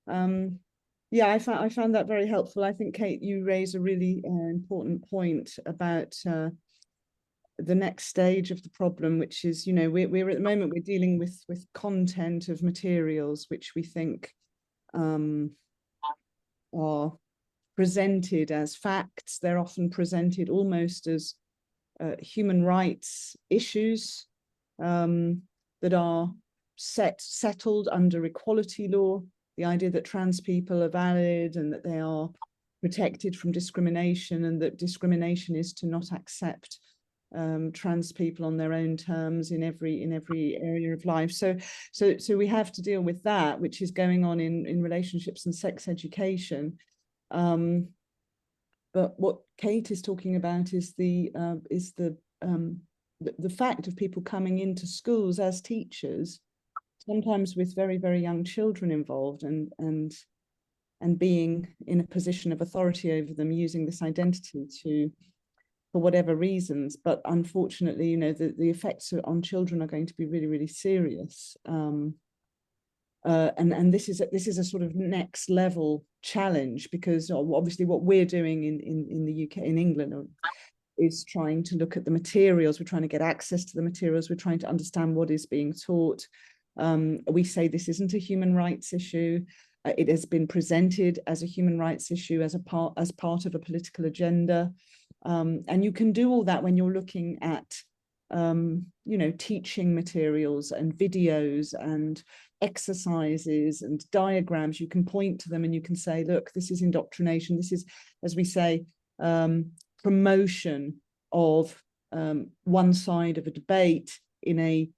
Yeah, I found that very helpful. I think, Kate, you raise a really important point about the next stage of the problem, which is, you know, we're at the moment we're dealing with content of materials which we think are presented as facts. They're often presented almost as human rights issues that are settled under equality law. The idea that trans people are valid and that they are protected from discrimination, and that discrimination is to not accept trans people on their own terms in every area of life. So we have to deal with that, which is going on in relationships and sex education. But what Kate is talking about is the fact of people coming into schools as teachers, sometimes with very, very young children involved, and being in a position of authority over them, using this identity for whatever reasons. But unfortunately, you know, the effects on children are going to be really, really serious. And this is a sort of next level challenge, because obviously what we're doing in the UK, in England, is trying to look at the materials. We're trying to get access to the materials. We're trying to understand what is being taught. We say this isn't a human rights issue. It has been presented as a human rights issue, as part of a political agenda. And you can do all that when you're looking at you know, teaching materials and videos and exercises and diagrams. You can point to them and you can say, look, this is indoctrination. This is, as we say, promotion of one side of a debate in a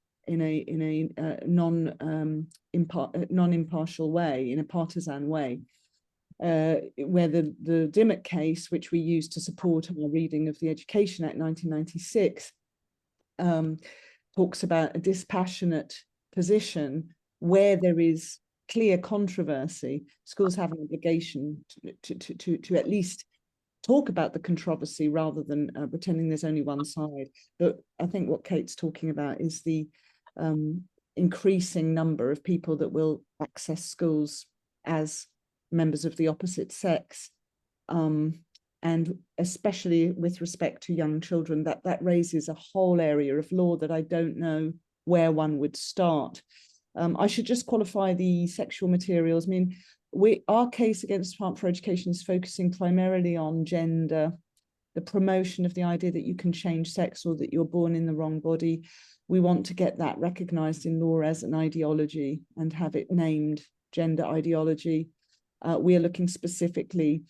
non-impartial way, in a partisan way. Where the Dimmock case, which we used to support our reading of the Education Act 1996, talks about a dispassionate position where there is clear controversy. Schools have an obligation to at least talk about the controversy rather than pretending there's only one side. But I think what Kate's talking about is the increasing number of people that will access schools as members of the opposite sex, and especially with respect to young children, that raises a whole area of law that I don't know where one would start. I should just qualify the sexual materials. I mean, our case against Department for Education is focusing primarily on gender, the promotion of the idea that you can change sex or that you're born in the wrong body. We want to get that recognized in law as an ideology and have it named gender ideology. We are looking specifically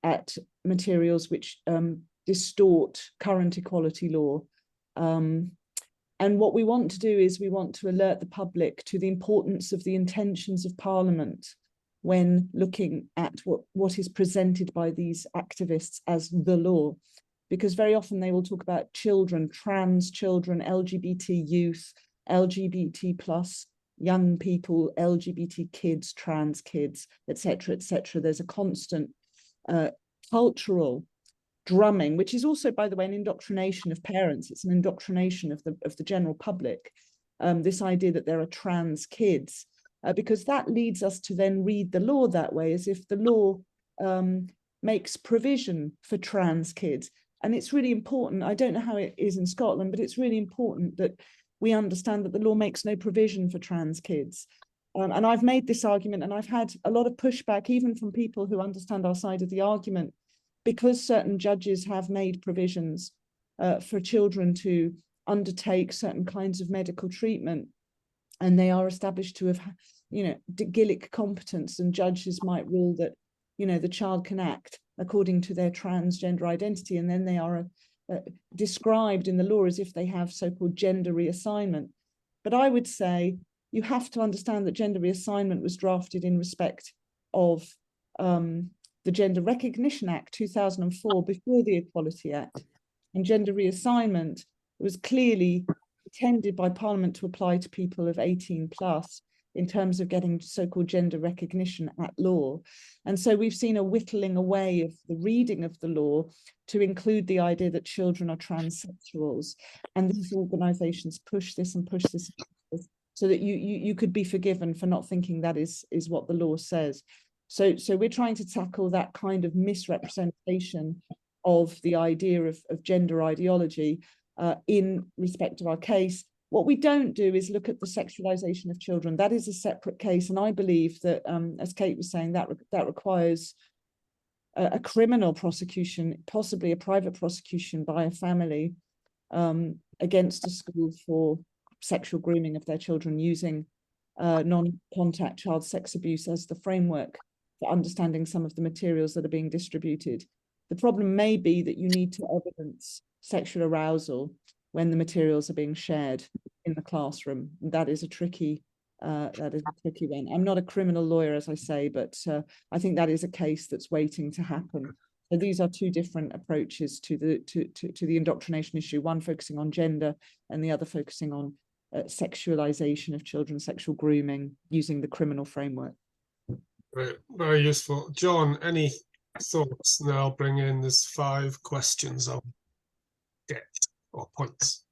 at materials which distort current equality law. And what we want to do is we want to alert the public to the importance of the intentions of Parliament when looking at what is presented by these activists as the law. Because very often they will talk about children, trans children, LGBT youth, LGBT plus young people, LGBT kids, trans kids, etc., etc. There's a constant cultural drumming, which is also, by the way, an indoctrination of parents. It's an indoctrination of the general public. This idea that there are trans kids, because that leads us to then read the law that way, as if the law makes provision for trans kids. And it's really important. I don't know how it is in Scotland, but it's really important that we understand that the law makes no provision for trans kids. And I've made this argument, and I've had a lot of pushback, even from people who understand our side of the argument, because certain judges have made provisions for children to undertake certain kinds of medical treatment, and they are established to have, you know, Gillick competence, and judges might rule that, you know, the child can act according to their transgender identity, and then they are described in the law as if they have so-called gender reassignment. But I would say you have to understand that gender reassignment was drafted in respect of the Gender Recognition Act 2004, before the Equality Act. And gender reassignment was clearly intended by Parliament to apply to people of 18 plus in terms of getting so-called gender recognition at law. And so we've seen a whittling away of the reading of the law to include the idea that children are transsexuals. And these organizations push this and push this so that you could be forgiven for not thinking that is what the law says. So we're trying to tackle that kind of misrepresentation of the idea of gender ideology in respect of our case. What we don't do is look at the sexualization of children. That is a separate case. And I believe that, as Kate was saying, that requires a criminal prosecution, possibly a private prosecution by a family against a school for sexual grooming of their children, using non-contact child sex abuse as the framework for understanding some of the materials that are being distributed. The problem may be that you need to evidence sexual arousal when the materials are being shared in the classroom. That is a tricky one. I'm not a criminal lawyer, as I say, but I think that is a case that's waiting to happen. So these are two different approaches to the indoctrination issue, one focusing on gender and the other focusing on sexualization of children, sexual grooming, using the criminal framework. Right, very useful. John, any thoughts? And then I'll bring in, there's 5 questions I'll get, or points.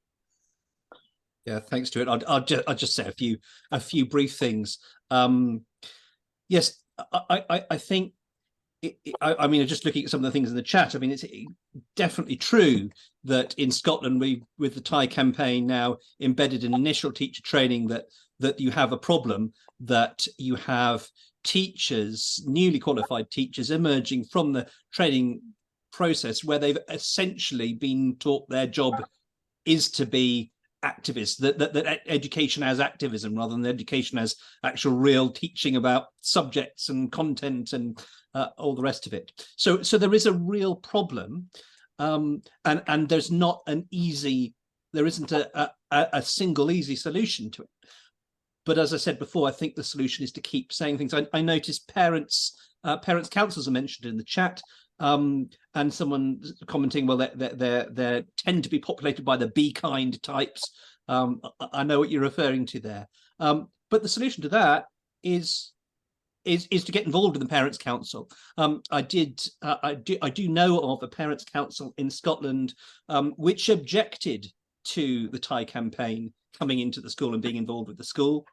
Yeah, thanks to it. I'll just say a few brief things. Yes, I think. I mean, just looking at some of the things in the chat, I mean, it's definitely true that in Scotland, with the TIE campaign now embedded in initial teacher training, that you have a problem, that you have teachers, newly qualified teachers, emerging from the training process where they've essentially been taught their job is to be activists, that education as activism rather than education as actual real teaching about subjects and content and all the rest of it. So there is a real problem, and there's not an easy, there isn't a single easy solution to it. But as I said before, I think the solution is to keep saying things. I noticed parents councils are mentioned in the chat. And someone commenting, well, they tend to be populated by the be kind types. I know what you're referring to there. But the solution to that is to get involved in the Parents' Council. I do know of a Parents' Council in Scotland which objected to the TIE campaign coming into the school and being involved with the school.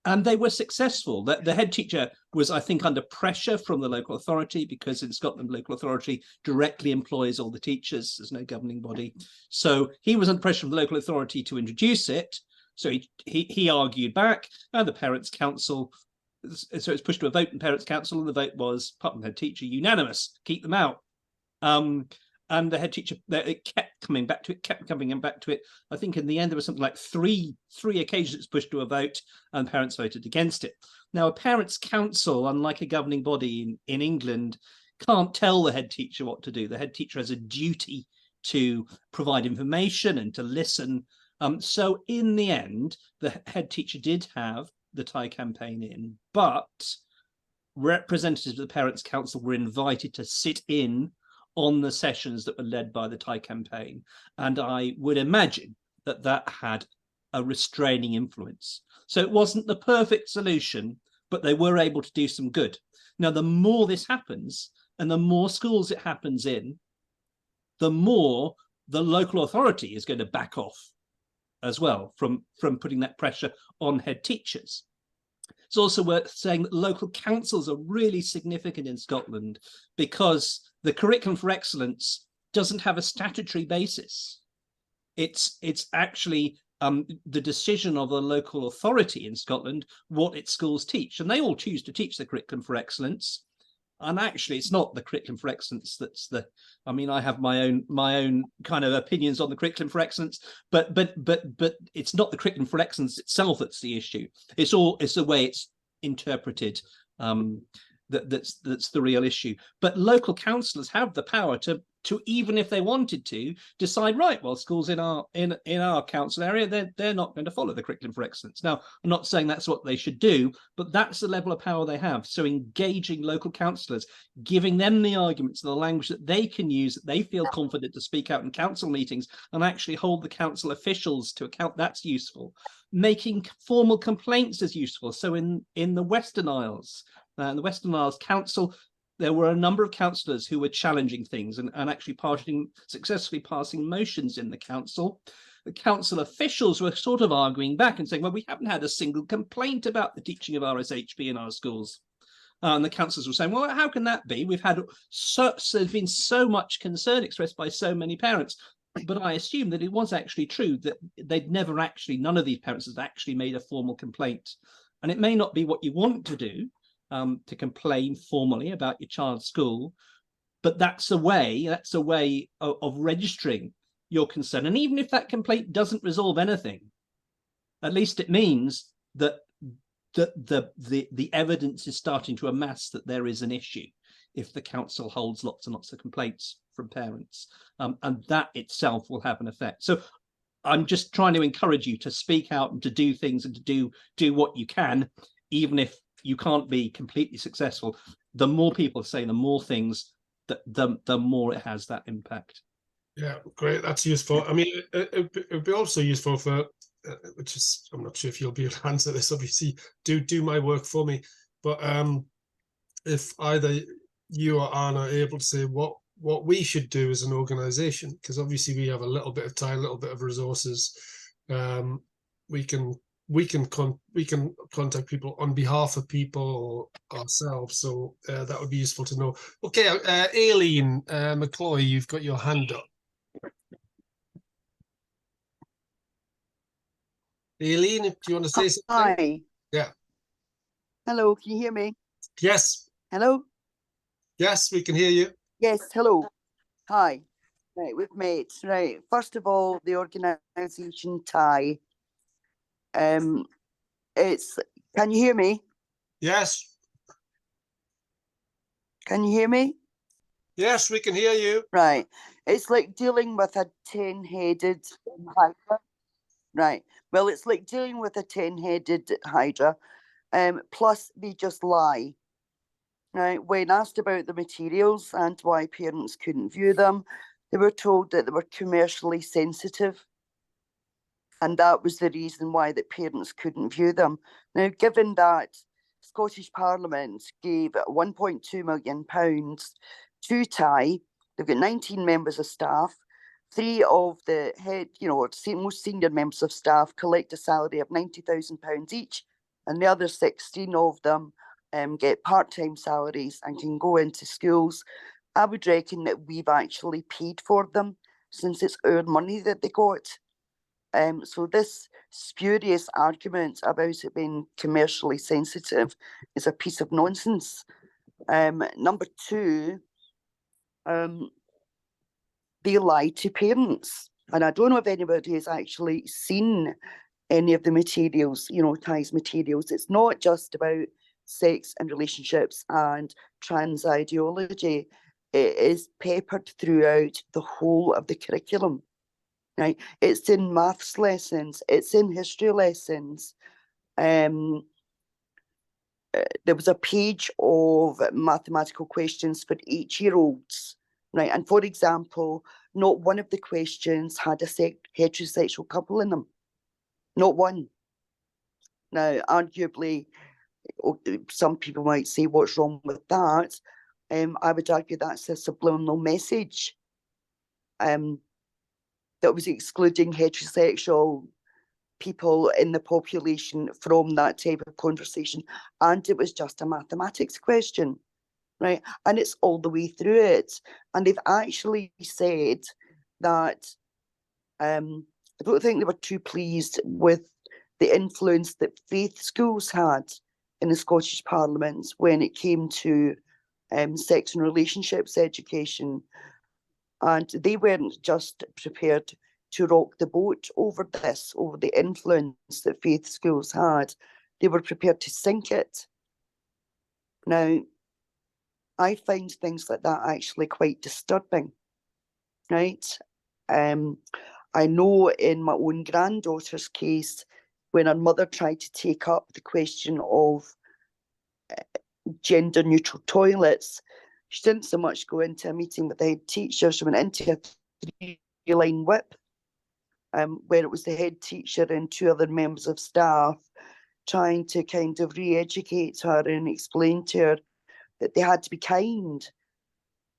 And they were successful. The head teacher was, I think, under pressure from the local authority, because in Scotland, local authority directly employs all the teachers. There's no governing body. So he was under pressure from the local authority to introduce it. So he argued back, and the Parents' Council, so it's pushed to a vote in Parents' Council, and the vote was, apart from the head teacher, unanimous, keep them out. And the head teacher, it kept coming back to it. I think in the end, there was something like three occasions pushed to a vote, and parents voted against it. Now, a Parents' Council, unlike a governing body in England, can't tell the head teacher what to do. The head teacher has a duty to provide information and to listen. So in the end, the head teacher did have the TIE campaign in, but representatives of the Parents' Council were invited to sit in on the sessions that were led by the TIE campaign. And I would imagine that had a restraining influence. So it wasn't the perfect solution, but they were able to do some good. Now, the more this happens, and the more schools it happens in, the more the local authority is going to back off as well from putting that pressure on head teachers. It's also worth saying that local councils are really significant in Scotland, because the Curriculum for Excellence doesn't have a statutory basis. It's actually the decision of the local authority in Scotland what its schools teach, and they all choose to teach the Curriculum for Excellence. And actually, it's not the Curriculum for Excellence that's the. I mean, I have my own kind of opinions on the Curriculum for Excellence, but it's not the Curriculum for Excellence itself that's the issue. It's the way it's interpreted. That's the real issue. But local councillors have the power to to, even if they wanted to, decide, right, well, schools in our council area, they're not going to follow the curriculum for excellence. Now, I'm not saying that's what they should do, but that's the level of power they have. So engaging local councillors, giving them the arguments and the language that they can use, that they feel confident to speak out in council meetings and actually hold the council officials to account, that's useful. Making formal complaints is useful. So in the Western Isles, the Western Isles Council, there were a number of councillors who were challenging things and actually successfully passing motions in the council. The council officials were sort of arguing back and saying, well, we haven't had a single complaint about the teaching of RSHP in our schools. And the councillors were saying, well, how can that be? There's been so much concern expressed by so many parents. But I assume that it was actually true that none of these parents had actually made a formal complaint. And it may not be what you want to do, to complain formally about your child's school, but that's a way of registering your concern. And even if that complaint doesn't resolve anything, at least it means that the evidence is starting to amass that there is an issue if the council holds lots and lots of complaints from parents, and that itself will have an effect. So I'm just trying to encourage you to speak out and to do things and to do what you can, even if you can't be completely successful. The more people say, the more things, the more it has that impact. Yeah, great. That's useful. I mean, it'd be also useful for, which is, I'm not sure if you'll be able to answer this. Obviously, do my work for me. But if either you or Anne are able to say what we should do as an organisation, because obviously we have a little bit of time, a little bit of resources. We can contact people on behalf of people or ourselves, so that would be useful to know. Okay, Aileen McCloy, you've got your hand up. Aileen, do you want to say something? Hi. Yeah. Hello, can you hear me? Yes. Hello? Yes, we can hear you. Yes, hello. Hi. Right, we've met. Right, first of all, the organisation TIE. Can you hear me? Yes. Can you hear me? Yes, we can hear you. Right. It's like dealing with a 10-headed hydra. Right. Well, it's like dealing with a 10-headed hydra. Plus, they just lie. Right. When asked about the materials and why parents couldn't view them, they were told that they were commercially sensitive. And that was the reason why the parents couldn't view them. Now, given that Scottish Parliament gave £1.2 million to TIE, they've got 19 members of staff. 3 of the most senior members of staff collect a salary of £90,000 each, and the other 16 of them get part-time salaries and can go into schools. I would reckon that we've actually paid for them, since it's our money that they got. So this spurious argument about it being commercially sensitive is a piece of nonsense. Number 2, they lie to parents. And I don't know if anybody has actually seen any of the materials, TIE's materials. It's not just about sex and relationships and trans ideology. It is peppered throughout the whole of the curriculum. Right, it's in maths lessons, it's in history lessons. There was a page of mathematical questions for 8-year-olds, right? And for example, not one of the questions had a heterosexual couple in them, not one. Now, arguably, some people might say, what's wrong with that? I would argue that's a subliminal message. That was excluding heterosexual people in the population from that type of conversation. And it was just a mathematics question, right? And it's all the way through it. And they've actually said that I don't think they were too pleased with the influence that faith schools had in the Scottish Parliament when it came to sex and relationships education. And they weren't just prepared to rock the boat over the influence that faith schools had. They were prepared to sink it. Now, I find things like that actually quite disturbing. right? I know in my own granddaughter's case, when her mother tried to take up the question of gender neutral toilets, she didn't so much go into a meeting with the head teacher, she went into a 3-line whip, where it was the head teacher and 2 other members of staff trying to kind of re-educate her and explain to her that they had to be kind,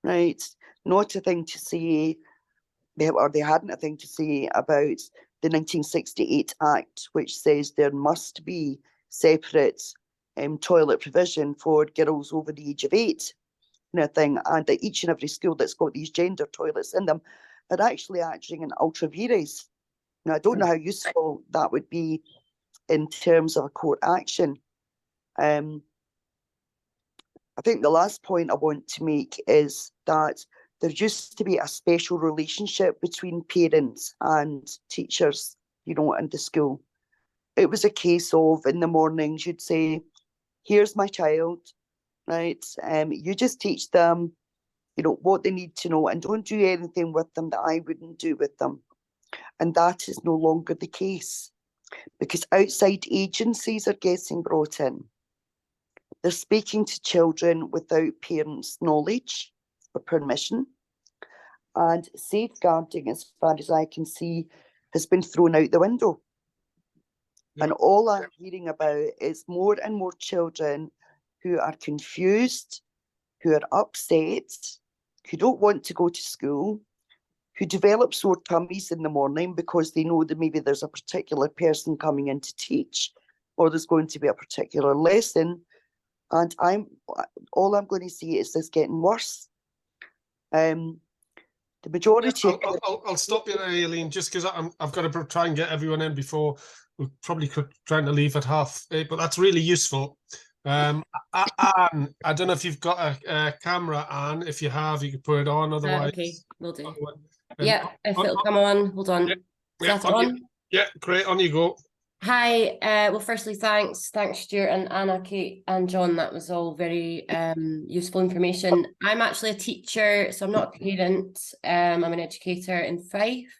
right? Not a thing to say, or they hadn't a thing to say about the 1968 Act, which says there must be separate toilet provision for girls over the age of 8, thing, and that each and every school that's got these gender toilets in them are actually acting in ultra vires. Now, I don't know how useful that would be in terms of a court action. I think the last point I want to make is that there used to be a special relationship between parents and teachers, in the school. It was a case of, in the mornings, you'd say, here's my child, right? You just teach them, what they need to know, and don't do anything with them that I wouldn't do with them. And that is no longer the case, because outside agencies are getting brought in. They're speaking to children without parents' knowledge or permission. And safeguarding, as far as I can see, has been thrown out the window. And all I'm hearing about is more and more children who are confused, who are upset, who don't want to go to school, who develop sore tummies in the morning because they know that maybe there's a particular person coming in to teach, or there's going to be a particular lesson. And all I'm going to see is this getting worse. The majority. I'll stop you there, Aileen, just because I've got to try and get everyone in before we probably could trying to leave at 8:30, but that's really useful. Anne, I don't know if you've got a camera, Anne. If you have, you could put it on. Otherwise, okay, we'll do. Yeah, if it'll come on, hold on. Yeah, yeah, great. On you go. Hi. Well, firstly, thanks, Stuart and Anna, Kate, and John. That was all very useful information. I'm actually a teacher, so I'm not a parent. I'm an educator in Fife,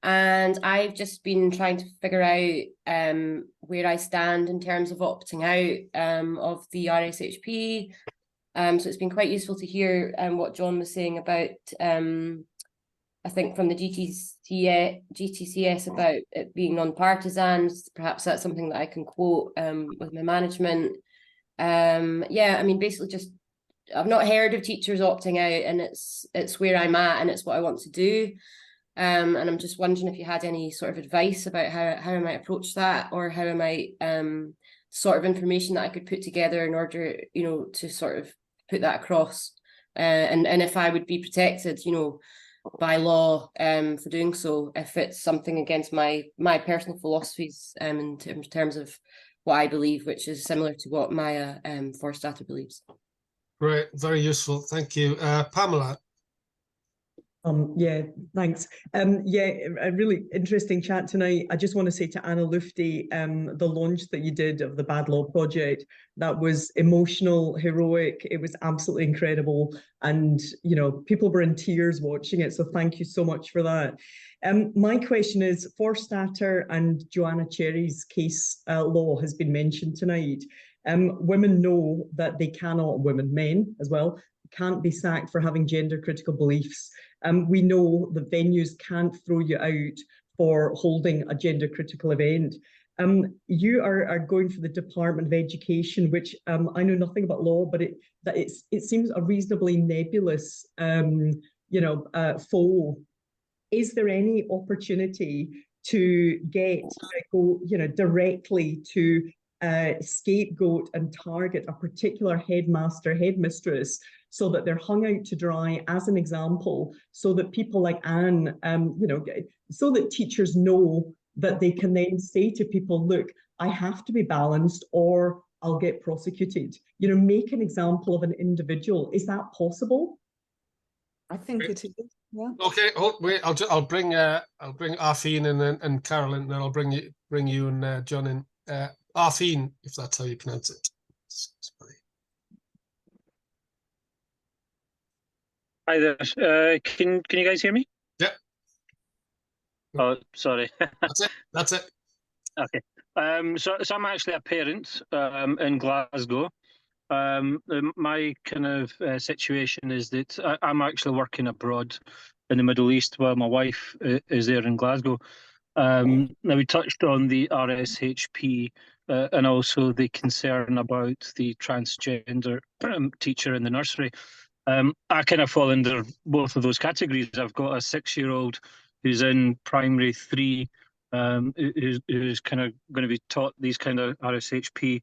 and I've just been trying to figure out where I stand in terms of opting out of the RSHP. So it's been quite useful to hear what John was saying about I think from the GTCS about it being non-partisan. Perhaps that's something that I can quote with my management. Yeah, I mean, basically just, I've not heard of teachers opting out, and it's where I'm at and it's what I want to do. And I'm just wondering if you had any sort of advice about how I might approach that, or how I might sort of information that I could put together in order, to sort of put that across. And if I would be protected, by law for doing so, if it's something against my personal philosophies in terms of what I believe, which is similar to what Maya Forstater believes. Great, very useful, thank you. Pamela. Yeah, thanks. Yeah, a really interesting chat tonight. I just want to say to Anna Lufti, the launch that you did of the Bad Law Project, that was emotional, heroic. It was absolutely incredible. And, people were in tears watching it. So thank you so much for that. My question is, Forstater and Joanna Cherry's case law has been mentioned tonight. Women know that they cannot, men as well, can't be sacked for having gender critical beliefs. We know the venues can't throw you out for holding a gender critical event. You are going for the Department of Education, which I know nothing about law, but it seems a reasonably nebulous foe. Is there any opportunity to go directly to scapegoat and target a particular headmaster, headmistress, so that they're hung out to dry as an example, so that people like Anne, so that teachers know that they can then say to people, look, I have to be balanced or I'll get prosecuted. Make an example of an individual. Is that possible? I think it is. Yeah. Okay. Wait. I'll bring Arfine and Carolyn, and then I'll bring you and John in. Arfine, if that's how you pronounce it. Sorry. Hi there. Can you guys hear me? Yeah. Oh, sorry. That's it. That's it. Okay. So I'm actually a parent in Glasgow. My kind of situation is that I'm actually working abroad in the Middle East while my wife is there in Glasgow. Now we touched on the RSHP and also the concern about the transgender teacher in the nursery. I kind of fall under both of those categories. I've got a 6-year-old who's in primary 3, who's kind of going to be taught these kind of RSHP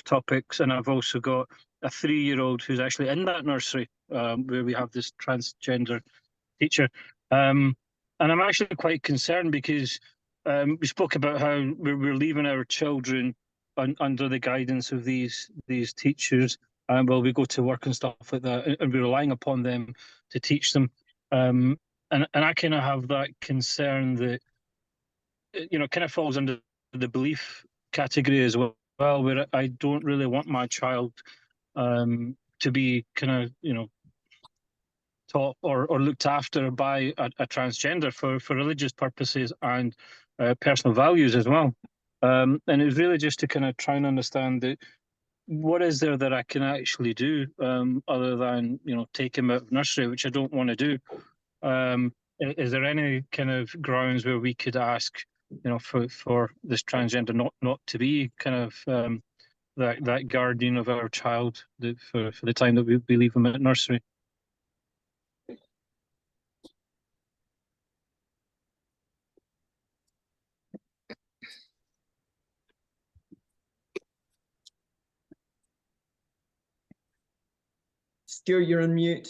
topics, and I've also got a 3-year-old who's actually in that nursery where we have this transgender teacher. And I'm actually quite concerned because we spoke about how we're leaving our children under the guidance of these teachers. Well, we go to work and stuff like that, and we're relying upon them to teach them. And I kind of have that concern that, kind of falls under the belief category as well, where I don't really want my child to be kind of, taught or looked after by a transgender for religious purposes and personal values as well. And it's really just to kind of try and understand that what is there that I can actually do other than take him out of nursery, which I don't want to do. Is there any kind of grounds where we could ask for this transgender not to be kind of that guardian of our child for the time that we leave him at nursery? Stuart, you're on mute.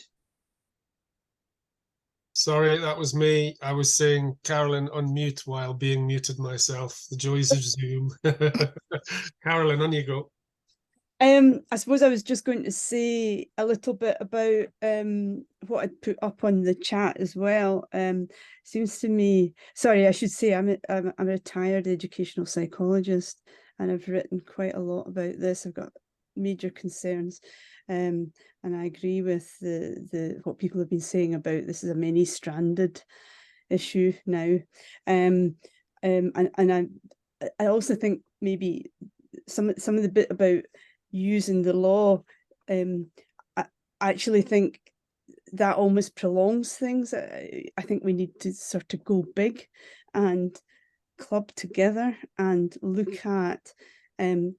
Sorry, that was me. I was saying Carolyn unmute while being muted myself. The joys of Zoom. Carolyn, on you go. I suppose I was just going to say a little bit about what I'd put up on the chat as well. Seems to me, sorry, I should say I'm a retired educational psychologist, and I've written quite a lot about this. I've got major concerns, and I agree with the what people have been saying about this is a many-stranded issue now. And I also think maybe some of the bit about using the law, I actually think that almost prolongs things. I think we need to sort of go big and club together and look at kind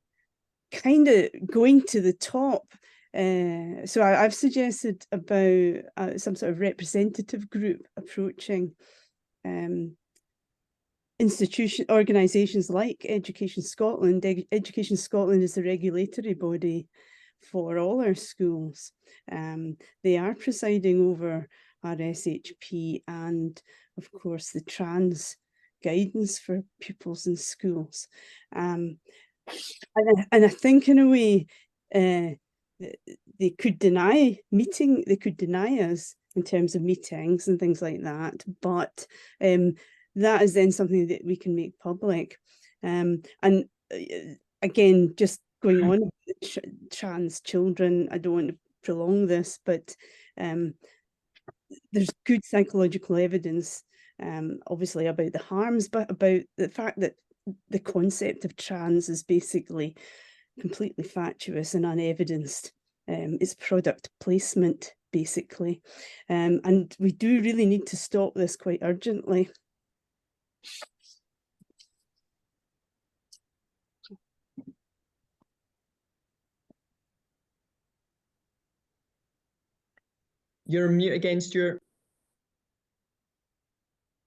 of going to the top. So I've suggested about some sort of representative group approaching organisations like Education Scotland. Education Scotland is the regulatory body for all our schools. They are presiding over our SHP and, of course, the trans guidance for pupils in schools. And I think, in a way, they could deny us in terms of meetings and things like that, but that is then something that we can make public. And again, just going on with trans children, I don't want to prolong this, but there's good psychological evidence, obviously, about the harms, but about the fact that the concept of trans is basically completely fatuous and unevidenced. It's product placement, basically. And we do really need to stop this quite urgently. You're on mute again, Stuart.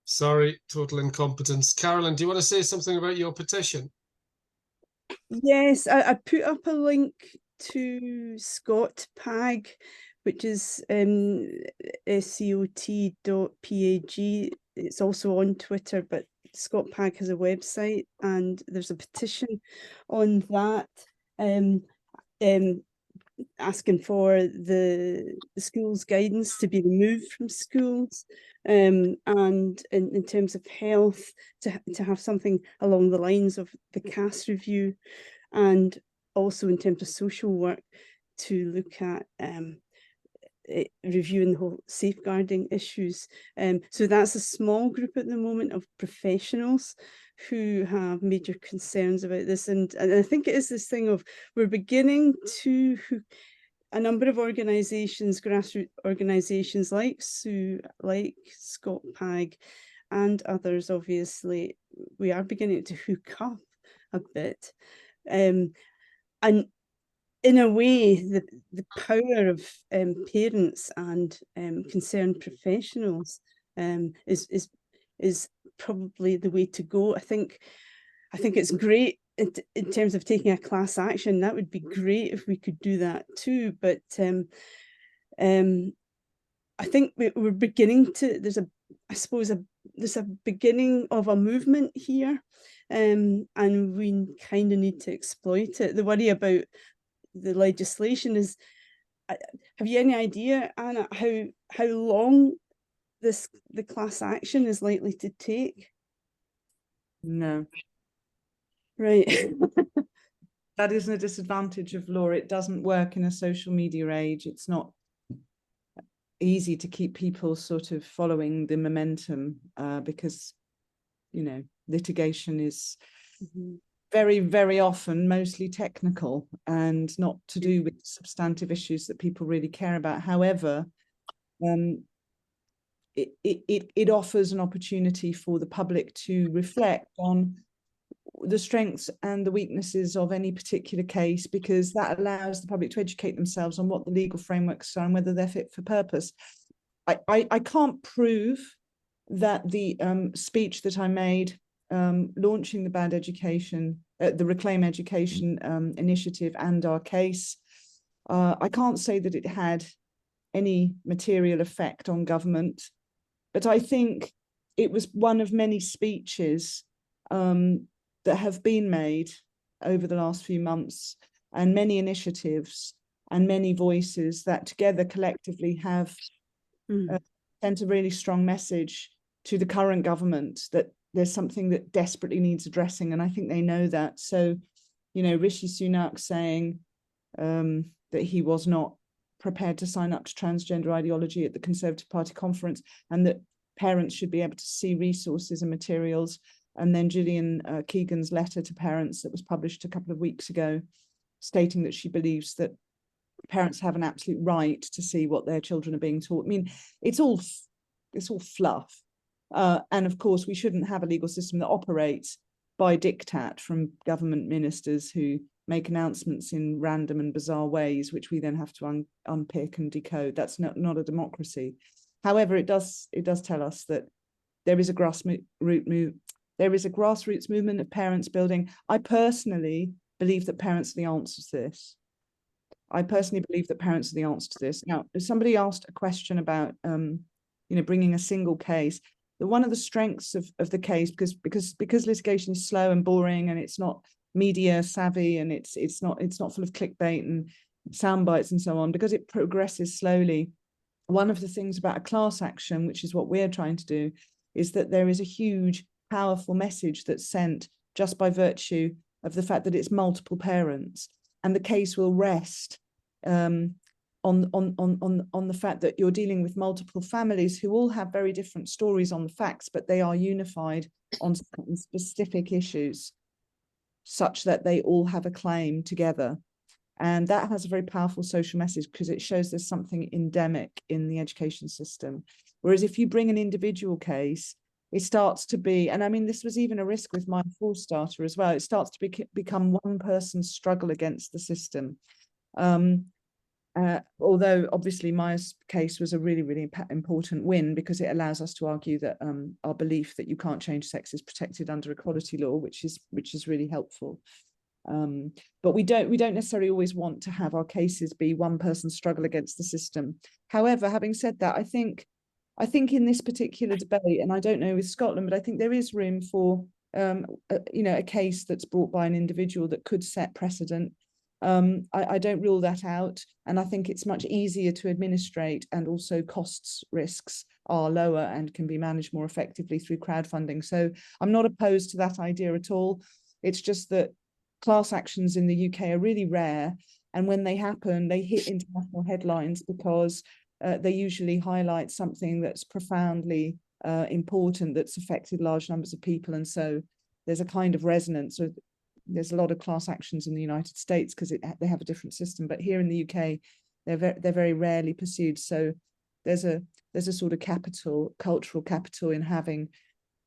Sorry, total incompetence. Carolyn, do you want to say something about your petition? Yes, I put up a link to Scott Pag, which is scot.pag. It's also on Twitter, but Scott Pag has a website, and there's a petition on that asking for the schools guidance to be removed from schools, and in terms of health to have something along the lines of the CAS review, and also in terms of social work to look at reviewing the whole safeguarding issues. So that's a small group at the moment of professionals who have major concerns about this. And I think it is this thing of we're beginning to, a number of organisations, grassroots organisations like Sue, like Scott Pag and others, obviously, we are beginning to hook up a bit. And in a way, the power of parents and concerned professionals is probably the way to go. I think it's great in terms of taking a class action. That would be great if we could do that too. But I think we're beginning to. There's a beginning of a movement here, and we kind of need to exploit it. The worry about the legislation is, have you any idea, Anna, how long the class action is likely to take? No. Right. That isn't a disadvantage of law. It doesn't work in a social media age. It's not easy to keep people sort of following the momentum because, you know, litigation is very, very often mostly technical and not to do with substantive issues that people really care about. However, it offers an opportunity for the public to reflect on the strengths and the weaknesses of any particular case, because that allows the public to educate themselves on what the legal frameworks are and whether they're fit for purpose. I can't prove that the speech that I made launching the Bad Education, the Reclaim Education initiative and our case, I can't say that it had any material effect on government, but I think it was one of many speeches that have been made over the last few months, and many initiatives and many voices that together collectively have sent a really strong message to the current government that there's something that desperately needs addressing, and I think they know that. So, you know, Rishi Sunak saying that he was not prepared to sign up to transgender ideology at the Conservative Party conference, and that parents should be able to see resources and materials. And then Gillian Keegan's letter to parents that was published a couple of weeks ago, stating that she believes that parents have an absolute right to see what their children are being taught. I mean, it's all fluff. And of course, we shouldn't have a legal system that operates by diktat from government ministers who make announcements in random and bizarre ways, which we then have to unpick and decode. That's not a democracy. However, it does tell us that there is a grassroots movement of parents building. I personally believe that parents are the answer to this. Now, if somebody asked a question about, bringing a single case, one of the strengths of the case, because litigation is slow and boring and it's not media savvy and it's not full of clickbait and sound bites and so on, because it progresses slowly. One of the things about a class action, which is what we're trying to do, is that there is a huge, powerful message that's sent just by virtue of the fact that it's multiple parents, and the case will rest on the fact that you're dealing with multiple families who all have very different stories on the facts, but they are unified on certain specific issues, such that they all have a claim together. And that has a very powerful social message, because it shows there's something endemic in the education system. Whereas if you bring an individual case, it starts to be, and I mean, this was even a risk with my Fall Starter as well, it starts to become one person's struggle against the system. Although obviously Maya's case was a really, really important win, because it allows us to argue that our belief that you can't change sex is protected under equality law, which is really helpful. But we don't necessarily always want to have our cases be one person's struggle against the system. However, having said that, I think in this particular debate, and I don't know with Scotland, but I think there is room for a case that's brought by an individual that could set precedent. I don't rule that out, and I think it's much easier to administrate, and also risks are lower and can be managed more effectively through crowdfunding. So I'm not opposed to that idea at all. It's just that class actions in the UK are really rare, and when they happen, they hit international headlines because they usually highlight something that's profoundly important, that's affected large numbers of people. And so there's a kind of resonance. So there's a lot of class actions in the United States because they have a different system, but here in the UK, they're very rarely pursued. So there's a sort of cultural capital in having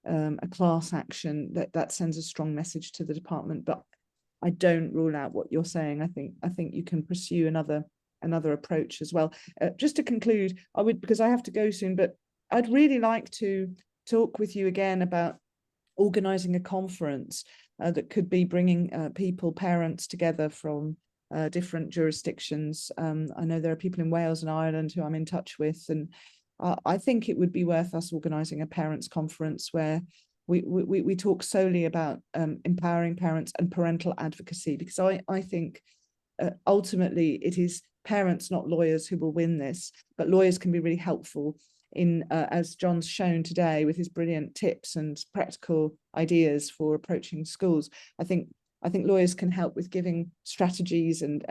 a class action that sends a strong message to the department. But I don't rule out what you're saying. I think you can pursue another approach as well. Just to conclude, because I have to go soon, but I'd really like to talk with you again about organising a conference that could be bringing parents together from different jurisdictions. I know there are people in Wales and Ireland who I'm in touch with, and I think it would be worth us organising a parents' conference where we talk solely about empowering parents and parental advocacy, because I think ultimately it is parents, not lawyers, who will win this, but lawyers can be really helpful in, as John's shown today with his brilliant tips and practical ideas for approaching schools. I think lawyers can help with giving strategies and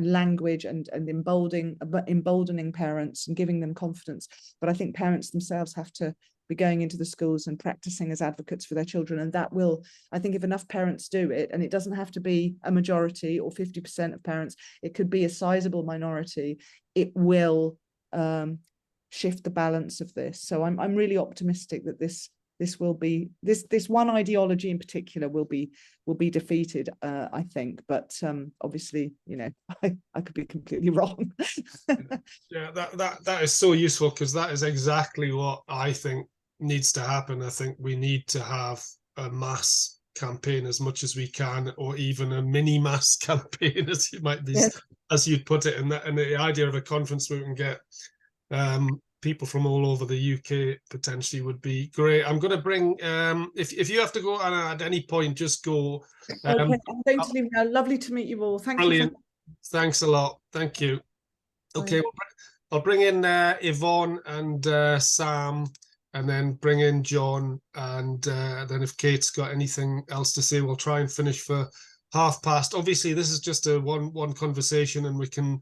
language and emboldening parents and giving them confidence. But I think parents themselves have to be going into the schools and practicing as advocates for their children. And that will, I think, if enough parents do it, and it doesn't have to be a majority or 50% of parents, it could be a sizable minority, it will shift the balance of this. So I'm really optimistic that this one ideology in particular will be defeated, I think, but obviously, you know, I could be completely wrong. Yeah, that is so useful, because that is exactly what I think needs to happen. I think we need to have a mass campaign as much as we can, or even a mini mass campaign, as you might be, Yes. as you'd put it. And the idea of a conference where we can get people from all over the UK potentially would be great. I'm going to bring, if you have to go, and at any point, just go. Okay, I'm going to leave now. Lovely to meet you all. Thank Brilliant. you. Thanks a lot. Thank you. Okay, I'll bring in Yvonne and Sam, and then bring in John, and then if Kate's got anything else to say, we'll try and finish for past. Obviously, this is just a one conversation, and we can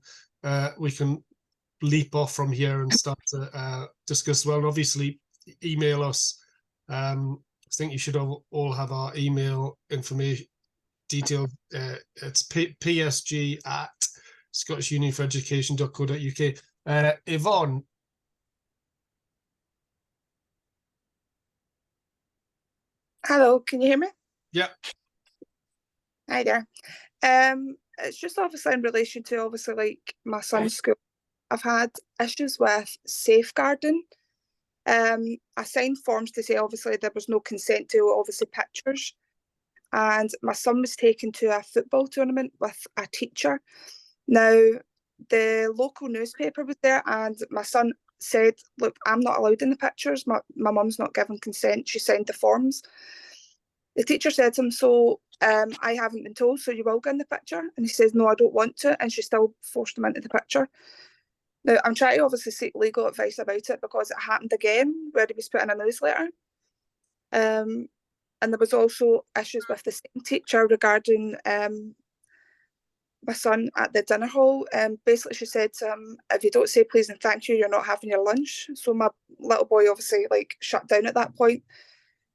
leap off from here and start to discuss. Well, and obviously, email us. I think you should all have our email information detailed. It's psg@scottissunionforeducation.co.uk. Yvonne. Hello, can you hear me? Yeah. Hi there. It's just obviously in relation to like my son's school. I've had issues with safeguarding. I signed forms to say obviously there was no consent to obviously pictures, and my son was taken to a football tournament with a teacher. Now the local newspaper was there, and my son said, look, I'm not allowed in the pictures, my mum's not given consent, she signed the forms. The teacher said to him, so I haven't been told, so you will get in the picture? And he says, no, I don't want to, and she still forced him into the picture. Now, I'm trying to obviously seek legal advice about it, because it happened again where he was put in a newsletter. And there was also issues with the same teacher regarding my son at the dinner hall. Basically, she said to him, if you don't say please and thank you, you're not having your lunch. So my little boy obviously like shut down at that point,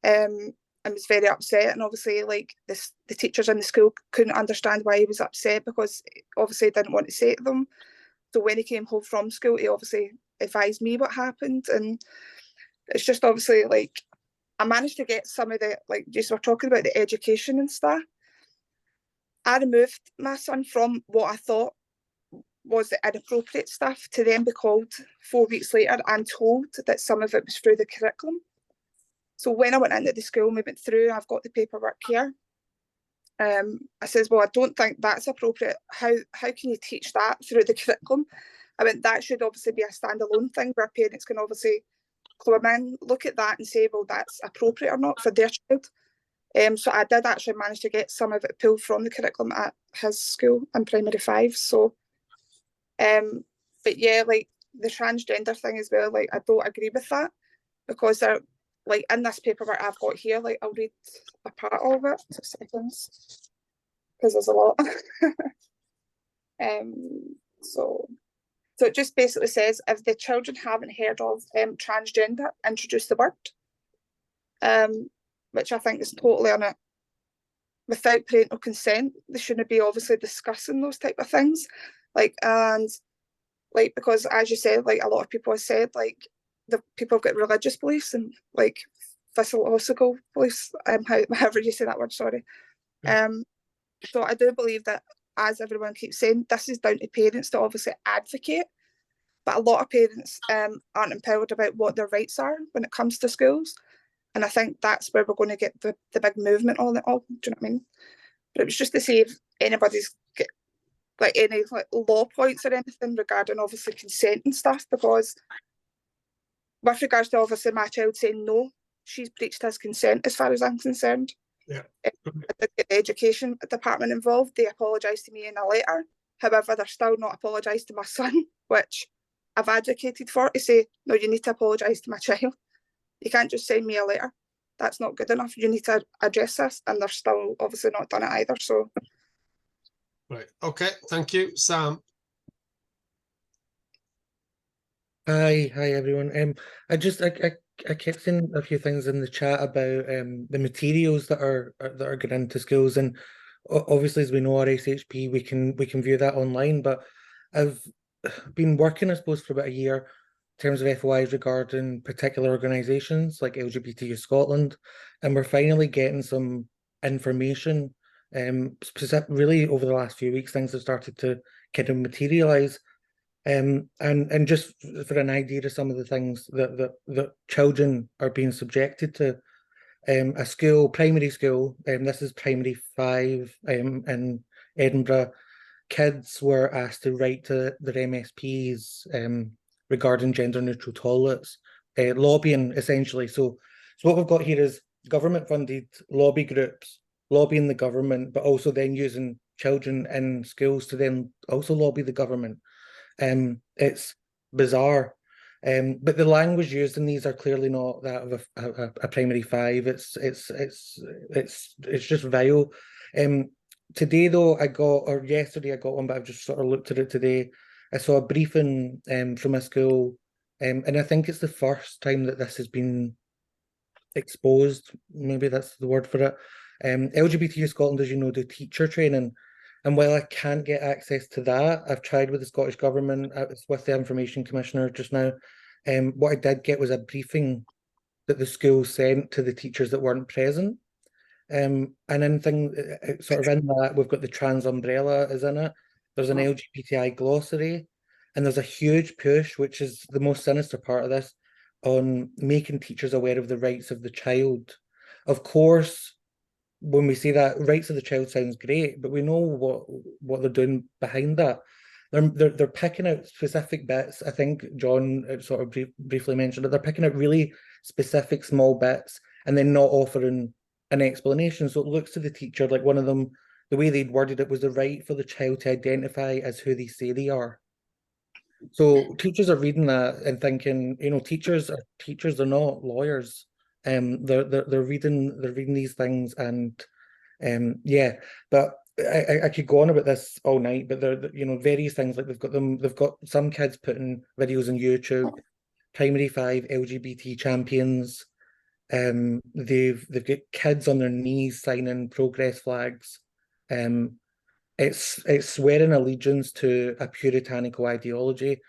and was very upset. And obviously like the teachers in the school couldn't understand why he was upset, because obviously he didn't want to say it to them. So when he came home from school, he obviously advised me what happened. And it's just obviously like, I managed to get some of the, like just we're talking about the education and stuff. I removed my son from what I thought was the inappropriate stuff to then be called 4 weeks later and told that some of it was through the curriculum. So when I went into the school, we went through, I've got the paperwork here. I says, well, I don't think that's appropriate. How can you teach that through the curriculum? I went, that should obviously be a standalone thing where parents can obviously come in, look at that and say, well, that's appropriate or not for their child. So I did actually manage to get some of it pulled from the curriculum at his school in primary 5. So, but yeah, like the transgender thing as well, like I don't agree with that, because they're like in this paperwork I've got here, like I'll read a part of it, 2 seconds, because there's a lot. So So it just basically says if the children haven't heard of transgender, introduce the word, which I think is totally on it. Without parental consent, they shouldn't be obviously discussing those type of things. Like, and like, because as you said, like a lot of people have said, like the people have got religious beliefs and like philosophical beliefs, however you say that word, sorry. So I do believe that, as everyone keeps saying, this is down to parents to obviously advocate, but a lot of parents aren't empowered about what their rights are when it comes to schools. And I think that's where we're going to get the big movement on it all. Do you know what I mean? But it was just to see if anybody's got like any like law points or anything regarding obviously consent and stuff, because with regards to obviously my child saying no, she's breached his consent as far as I'm concerned. Yeah. I did get the education department involved. They apologised to me in a letter. However, they're still not apologised to my son, which I've advocated for, to say, no, you need to apologise to my child. You can't just send me a letter. That's not good enough. You need to address this, and they're still obviously not done it either. So, right, okay, thank you, Sam. Hi everyone. I kept seeing a few things in the chat about the materials that are going into schools, and obviously, as we know, our SHP, we can view that online. But I've been working, I suppose, for about a year in terms of FOIs regarding particular organisations like LGBTQ Scotland, and we're finally getting some information. Really over the last few weeks, things have started to kind of materialise. And just for an idea of some of the things that children are being subjected to, a school, primary school, this is primary 5 in Edinburgh, kids were asked to write to their MSPs regarding gender neutral toilets, lobbying essentially. So what we've got here is government funded lobby groups lobbying the government, but also then using children in schools to then also lobby the government. It's bizarre, but the language used in these are clearly not that of a primary 5. It's just vile. Today though, yesterday I got one, but I've just sort of looked at it today. I saw a briefing from a school, and I think it's the first time that this has been exposed. Maybe that's the word for it. LGBTQ Scotland, as you know, do teacher training. And while I can't get access to that, I've tried with the Scottish Government, with the Information Commissioner just now. What I did get was a briefing that the school sent to the teachers that weren't present. And in sort of in that, we've got the trans umbrella is in it. There's an LGBTI glossary, and there's a huge push, which is the most sinister part of this, on making teachers aware of the rights of the child. Of course, when we say that, rights of the child sounds great, but we know what they're doing behind that. They're picking out specific bits. I think John sort of briefly mentioned it. They're picking out really specific small bits and then not offering an explanation. So it looks to the teacher like one of them, the way they'd worded it was the right for the child to identify as who they say they are. So teachers are reading that and thinking, teachers are not lawyers. They're reading these things, and yeah, but I could go on about this all night. But they're various things, like they've got some kids putting videos on YouTube, primary 5 LGBT champions. They've got kids on their knees signing progress flags. It's swearing allegiance to a puritanical ideology,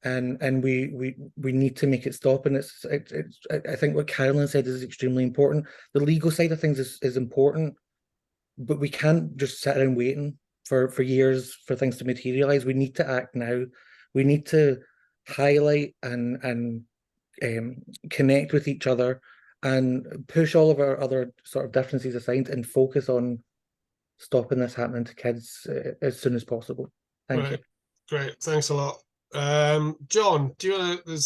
and we need to make it stop. And I think what Carolyn said is extremely important. The legal side of things is important, but we can't just sit around waiting for years for things to materialize. We need to act now. We need to highlight and connect with each other and push all of our other sort of differences aside and focus on stopping this happening to kids as soon as possible. Thank you. Great, thanks a lot. John, do you want to?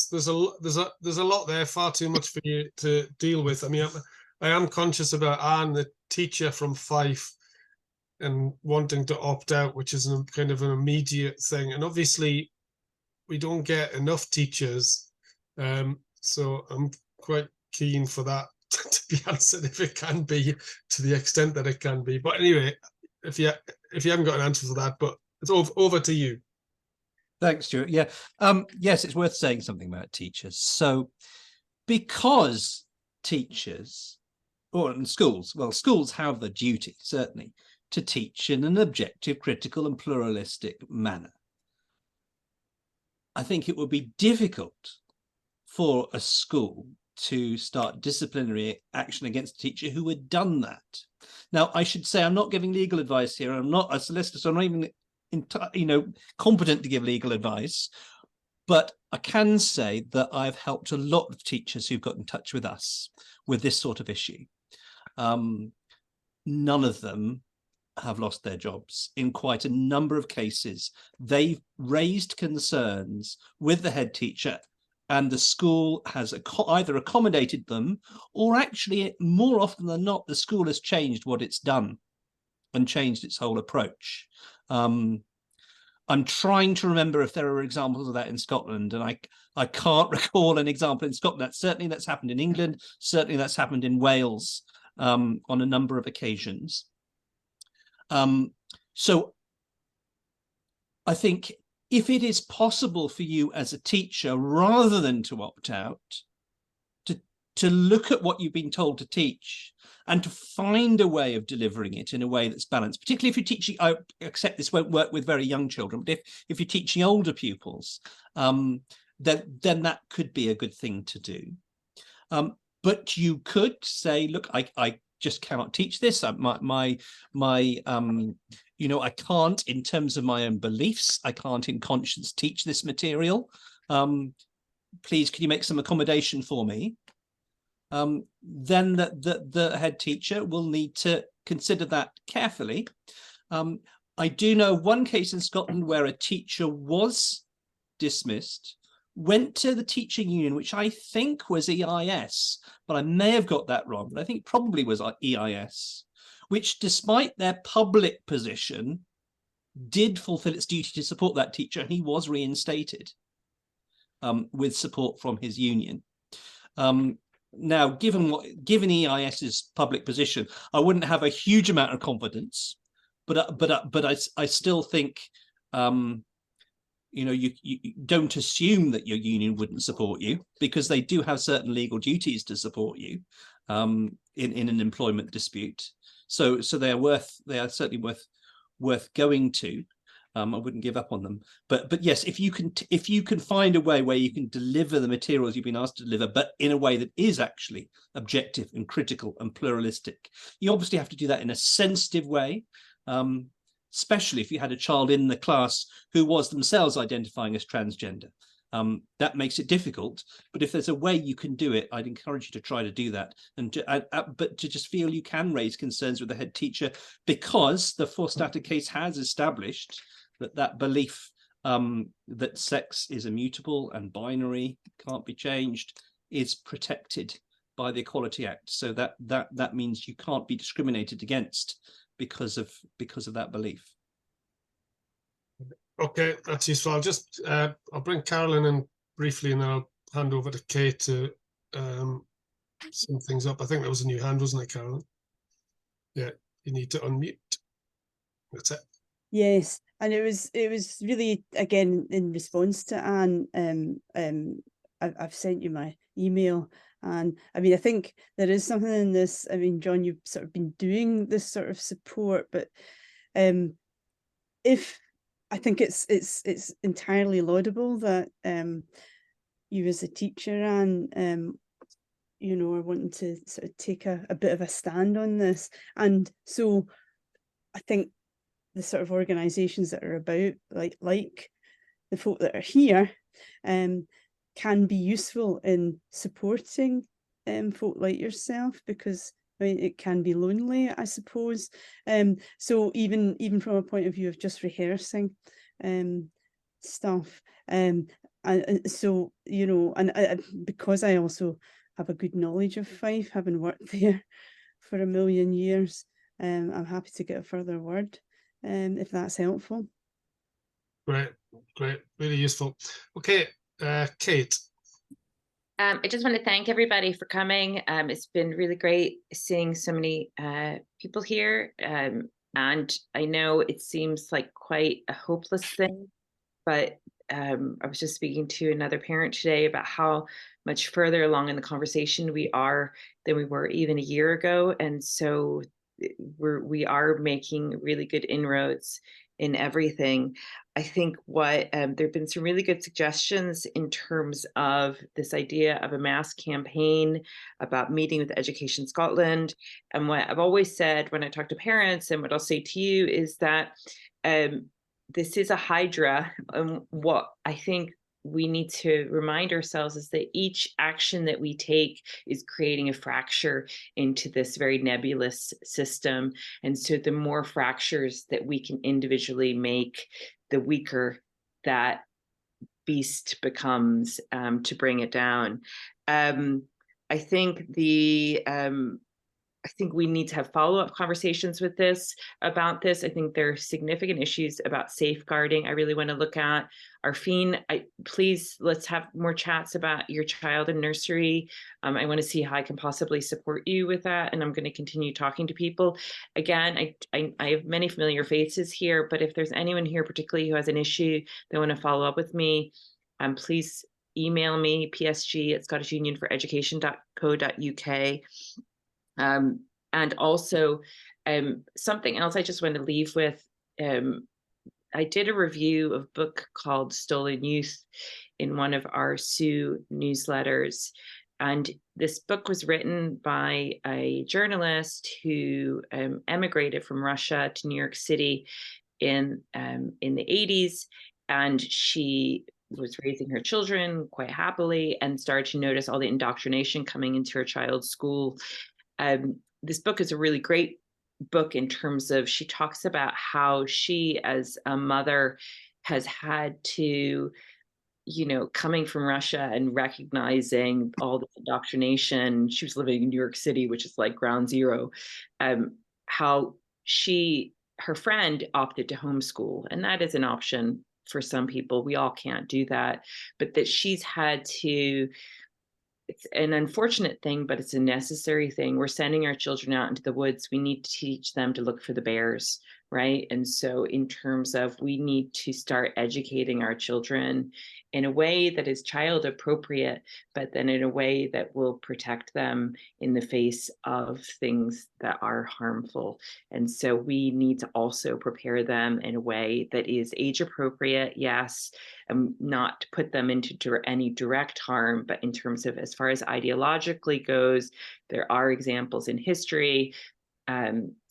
There's a lot there, far too much for you to deal with. I mean, I am conscious about Anne, the teacher from Fife, and wanting to opt out, which is kind of an immediate thing. And obviously, we don't get enough teachers, so I'm quite keen for that to be answered if it can be, to the extent that it can be. But anyway, if you haven't got an answer for that, but it's over to you. Thanks, Stuart. Yeah. Yes, it's worth saying something about teachers. So because teachers or in schools, well, schools have the duty, certainly, to teach in an objective, critical and pluralistic manner. I think it would be difficult for a school to start disciplinary action against a teacher who had done that. Now, I should say I'm not giving legal advice here. I'm not a solicitor, so I'm not even competent to give legal advice. But I can say that I've helped a lot of teachers who've got in touch with us with this sort of issue. None of them have lost their jobs. In quite a number of cases, they've raised concerns with the head teacher, and the school has either accommodated them, or actually, more often than not, the school has changed what it's done and changed its whole approach. I'm trying to remember if there are examples of that in Scotland, and I can't recall an example in Scotland. Certainly that's happened in England, certainly that's happened in Wales on a number of occasions. So I think if it is possible for you as a teacher, rather than to opt out, to look at what you've been told to teach and to find a way of delivering it in a way that's balanced, particularly if you're teaching, I accept this won't work with very young children, but if you're teaching older pupils, then that could be a good thing to do. But you could say, look, I just cannot teach this. I can't, in terms of my own beliefs, I can't in conscience teach this material. Please, can you make some accommodation for me? Then the head teacher will need to consider that carefully. I do know one case in Scotland where a teacher was dismissed, went to the teaching union, which I think was EIS, but I may have got that wrong, but I think probably was EIS, which, despite their public position, did fulfill its duty to support that teacher, and he was reinstated with support from his union. Now, given EIS's public position, I wouldn't have a huge amount of confidence, but I still think you don't assume that your union wouldn't support you, because they do have certain legal duties to support you in an employment dispute. So they are certainly worth going to. I wouldn't give up on them, but yes, if you can find a way where you can deliver the materials you've been asked to deliver, but in a way that is actually objective and critical and pluralistic, you obviously have to do that in a sensitive way, especially if you had a child in the class who was themselves identifying as transgender. That makes it difficult, but if there's a way you can do it, I'd encourage you to try to do that, but to just feel you can raise concerns with the head teacher, because the Forstater case has established that belief that sex is immutable and binary, can't be changed, is protected by the Equality Act. So that means you can't be discriminated against because of that belief. Okay, that's useful. I'll bring Carolyn in briefly, and then I'll hand over to Kate to sum things up. I think that was a new hand, wasn't it, Carolyn? Yeah, you need to unmute. That's it. Yes, and it was really, again, in response to Anne. I've sent you my email, and I mean, I think there is something in this. I mean, John, you've sort of been doing this sort of support, but if I think it's entirely laudable that you as a teacher and are wanting to sort of take a bit of a stand on this, and so I think the sort of organisations that are about like the folk that are here can be useful in supporting folk like yourself, because I mean, it can be lonely, I suppose. So even from a point of view of just rehearsing stuff, and so and because I also have a good knowledge of Fife, having worked there for a million years, I'm happy to get a further word, if that's helpful. Great, really useful. Okay, Kate. I just want to thank everybody for coming. It's been really great seeing so many people here. And I know it seems like quite a hopeless thing, but I was just speaking to another parent today about how much further along in the conversation we are than we were even a year ago. And so we are making really good inroads in everything. I think what there have been some really good suggestions in terms of this idea of a mass campaign about meeting with Education Scotland. And what I've always said when I talk to parents, and what I'll say to you, is that this is a hydra. And what I think we need to remind ourselves is that each action that we take is creating a fracture into this very nebulous system. And so the more fractures that we can individually make, the weaker that beast becomes, to bring it down. I think I think we need to have follow-up conversations with about this. I think there are significant issues about safeguarding. I really want to look at Arfine. Please, let's have more chats about your child in nursery. I want to see how I can possibly support you with that. And I'm going to continue talking to people. Again, I have many familiar faces here, but if there's anyone here particularly who has an issue they want to follow up with me, please email me, psg@scottishunionforeducation.co.uk. And also something else I just want to leave with, I did a review of a book called Stolen Youth in one of our SUE newsletters. And this book was written by a journalist who emigrated from Russia to New York City in the 80s. And she was raising her children quite happily and started to notice all the indoctrination coming into her child's school. This book is a really great book in terms of, she talks about how she as a mother has had to, coming from Russia and recognizing all the indoctrination. She was living in New York City, which is like ground zero, how her friend opted to homeschool. And that is an option for some people. We all can't do that, but that she's had to, it's an unfortunate thing, but it's a necessary thing. We're sending our children out into the woods. We need to teach them to look for the bears, right? And so in terms of, we need to start educating our children in a way that is child appropriate, but then in a way that will protect them in the face of things that are harmful. And so we need to also prepare them in a way that is age appropriate, yes, and not to put them into any direct harm, but in terms of, as far as ideologically goes, there are examples in history.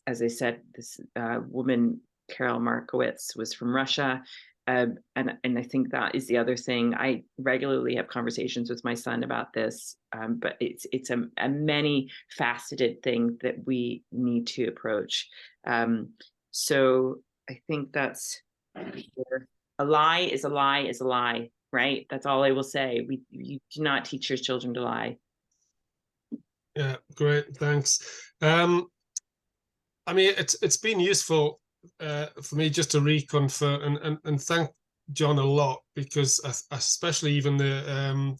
As I said, this woman, Carol Markowitz, was from Russia. And I think that is the other thing. I regularly have conversations with my son about this, but it's a many faceted thing that we need to approach. So I think that's, a lie is a lie is a lie, right? That's all I will say. You do not teach your children to lie. Yeah, great, thanks. I mean, it's been useful for me just to reconfirm and thank John a lot, because especially even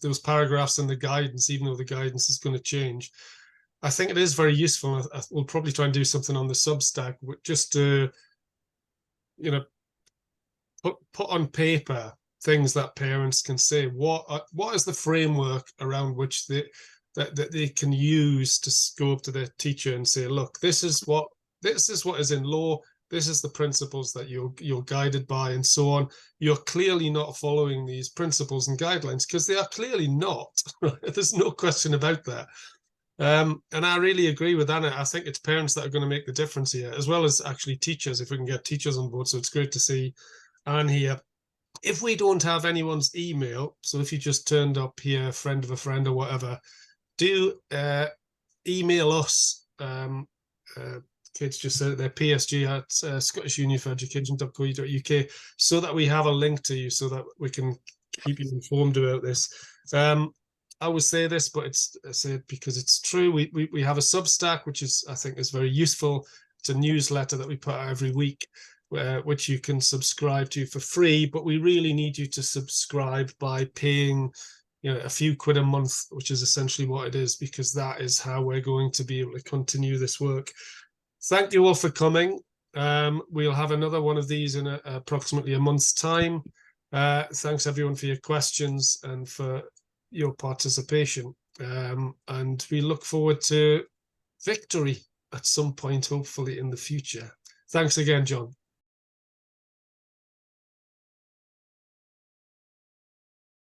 those paragraphs in the guidance, even though the guidance is going to change, I think it is very useful. We'll probably try and do something on the Substack, just to, put on paper things that parents can say. What is the framework around which that they can use to go up to their teacher and say, look, this is what is in law. This is the principles that you're guided by, and so on. You're clearly not following these principles and guidelines, because they are clearly not. There's no question about that. And I really agree with Anna. I think it's parents that are going to make the difference here, as well as actually teachers, if we can get teachers on board. So it's great to see Anne here. If we don't have anyone's email, so if you just turned up here, friend of a friend or whatever, do email us. Kids just said they're psg@scottishunionforeducation.co.uk, so that we have a link to you, so that we can keep you informed about this. I would say this, but I say it because it's true. We have a Substack, which I think is very useful. It's a newsletter that we put out every week, which you can subscribe to for free. But we really need you to subscribe by paying, a few quid a month, which is essentially what it is, because that is how we're going to be able to continue this work. Thank you all for coming. We'll have another one of these in approximately a month's time. Thanks everyone for your questions and for your participation. And we look forward to victory at some point, hopefully in the future. Thanks again, John.